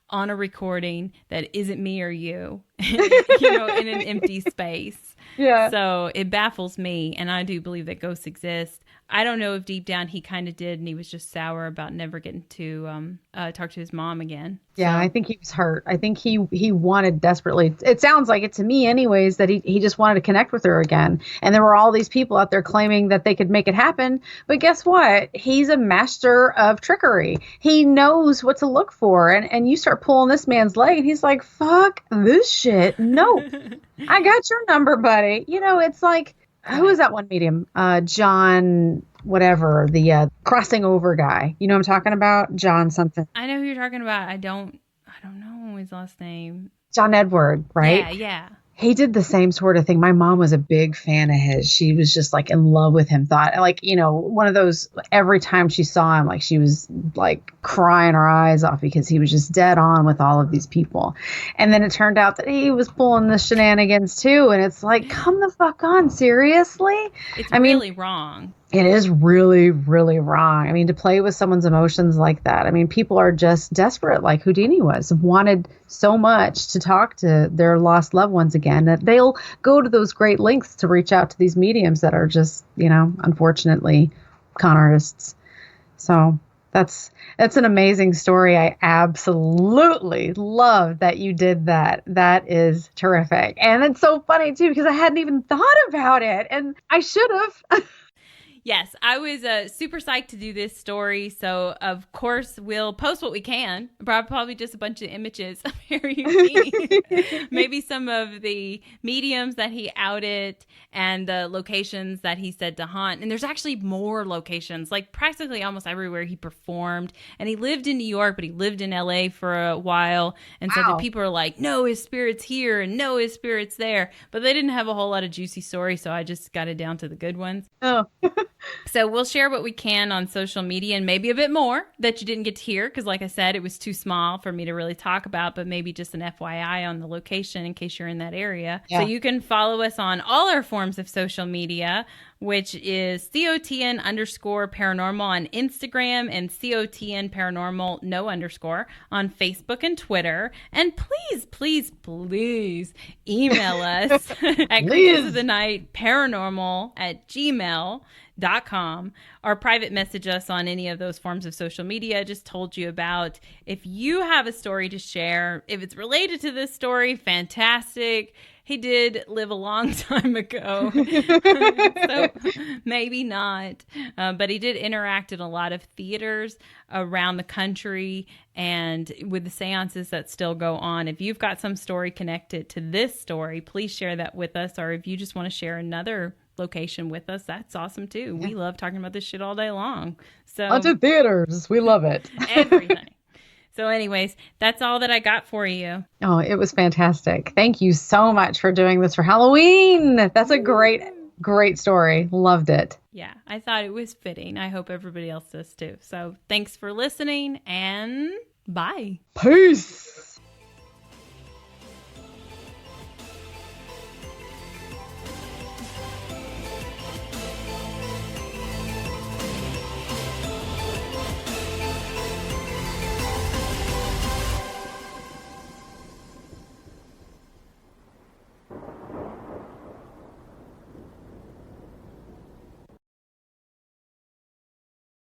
on a recording that isn't me or you, in an empty space. Yeah. So it baffles me, and I do believe that ghosts exist. I don't know if deep down he kind of did, and he was just sour about never getting to talk to his mom again. Yeah, I think he was hurt. I think he wanted desperately. It sounds like it to me anyways, that he just wanted to connect with her again. And there were all these people out there claiming that they could make it happen. But guess what? He's a master of trickery. He knows what to look for. And you start pulling this man's leg and he's like, fuck this shit. Nope. I got your number, buddy. It's like, who was that one medium? John, whatever, the crossing over guy. You know what I'm talking about? John something. I know who you're talking about. I don't know his last name. John Edward, right? Yeah. He did the same sort of thing. My mom was a big fan of his. She was just like in love with him. Thought one of those, every time she saw him, like she was like crying her eyes off because he was just dead on with all of these people. And then it turned out that he was pulling the shenanigans too. And it's like, come the fuck on, seriously? It's really wrong. It is really, really wrong. I mean, to play with someone's emotions like that. I mean, people are just desperate, like Houdini was, wanted so much to talk to their lost loved ones again that they'll go to those great lengths to reach out to these mediums that are just, unfortunately, con artists. So that's an amazing story. I absolutely love that you did that. That is terrific. And it's so funny, too, because I hadn't even thought about it, and I should have. Yes, I was super psyched to do this story. So, of course, we'll post what we can. Probably just a bunch of images of Harry Houdini. Maybe some of the mediums that he outed and the locations that he said to haunt. And there's actually more locations, like practically almost everywhere he performed. And he lived in New York, but he lived in LA for a while. And so the people are like, no, his spirit's here and no, his spirit's there. But they didn't have a whole lot of juicy stories, so I just got it down to the good ones. Oh. So we'll share what we can on social media and maybe a bit more that you didn't get to hear because, like I said, it was too small for me to really talk about, but maybe just an FYI on the location in case you're in that area. Yeah. So you can follow us on all our forms of social media, which is COTN_paranormal on Instagram and COTN paranormal no underscore on Facebook and Twitter. And please email us at creaturesofthenight@gmail.com or private message us on any of those forms of social media I just told you about. If you have a story to share, if it's related to this story, fantastic. He did live a long time ago, so maybe not. But he did interact in a lot of theaters around the country and with the seances that still go on. If you've got some story connected to this story, please share that with us. Or if you just want to share another location with us, that's awesome too. Yeah. We love talking about this shit all day long. So haunted theaters, we love it. Everything. So anyways, that's all that I got for you. Oh, it was fantastic. Thank you so much for doing this for Halloween. That's a great story. Loved it. Yeah, I thought it was fitting. I hope everybody else does too. So thanks for listening and bye. Peace.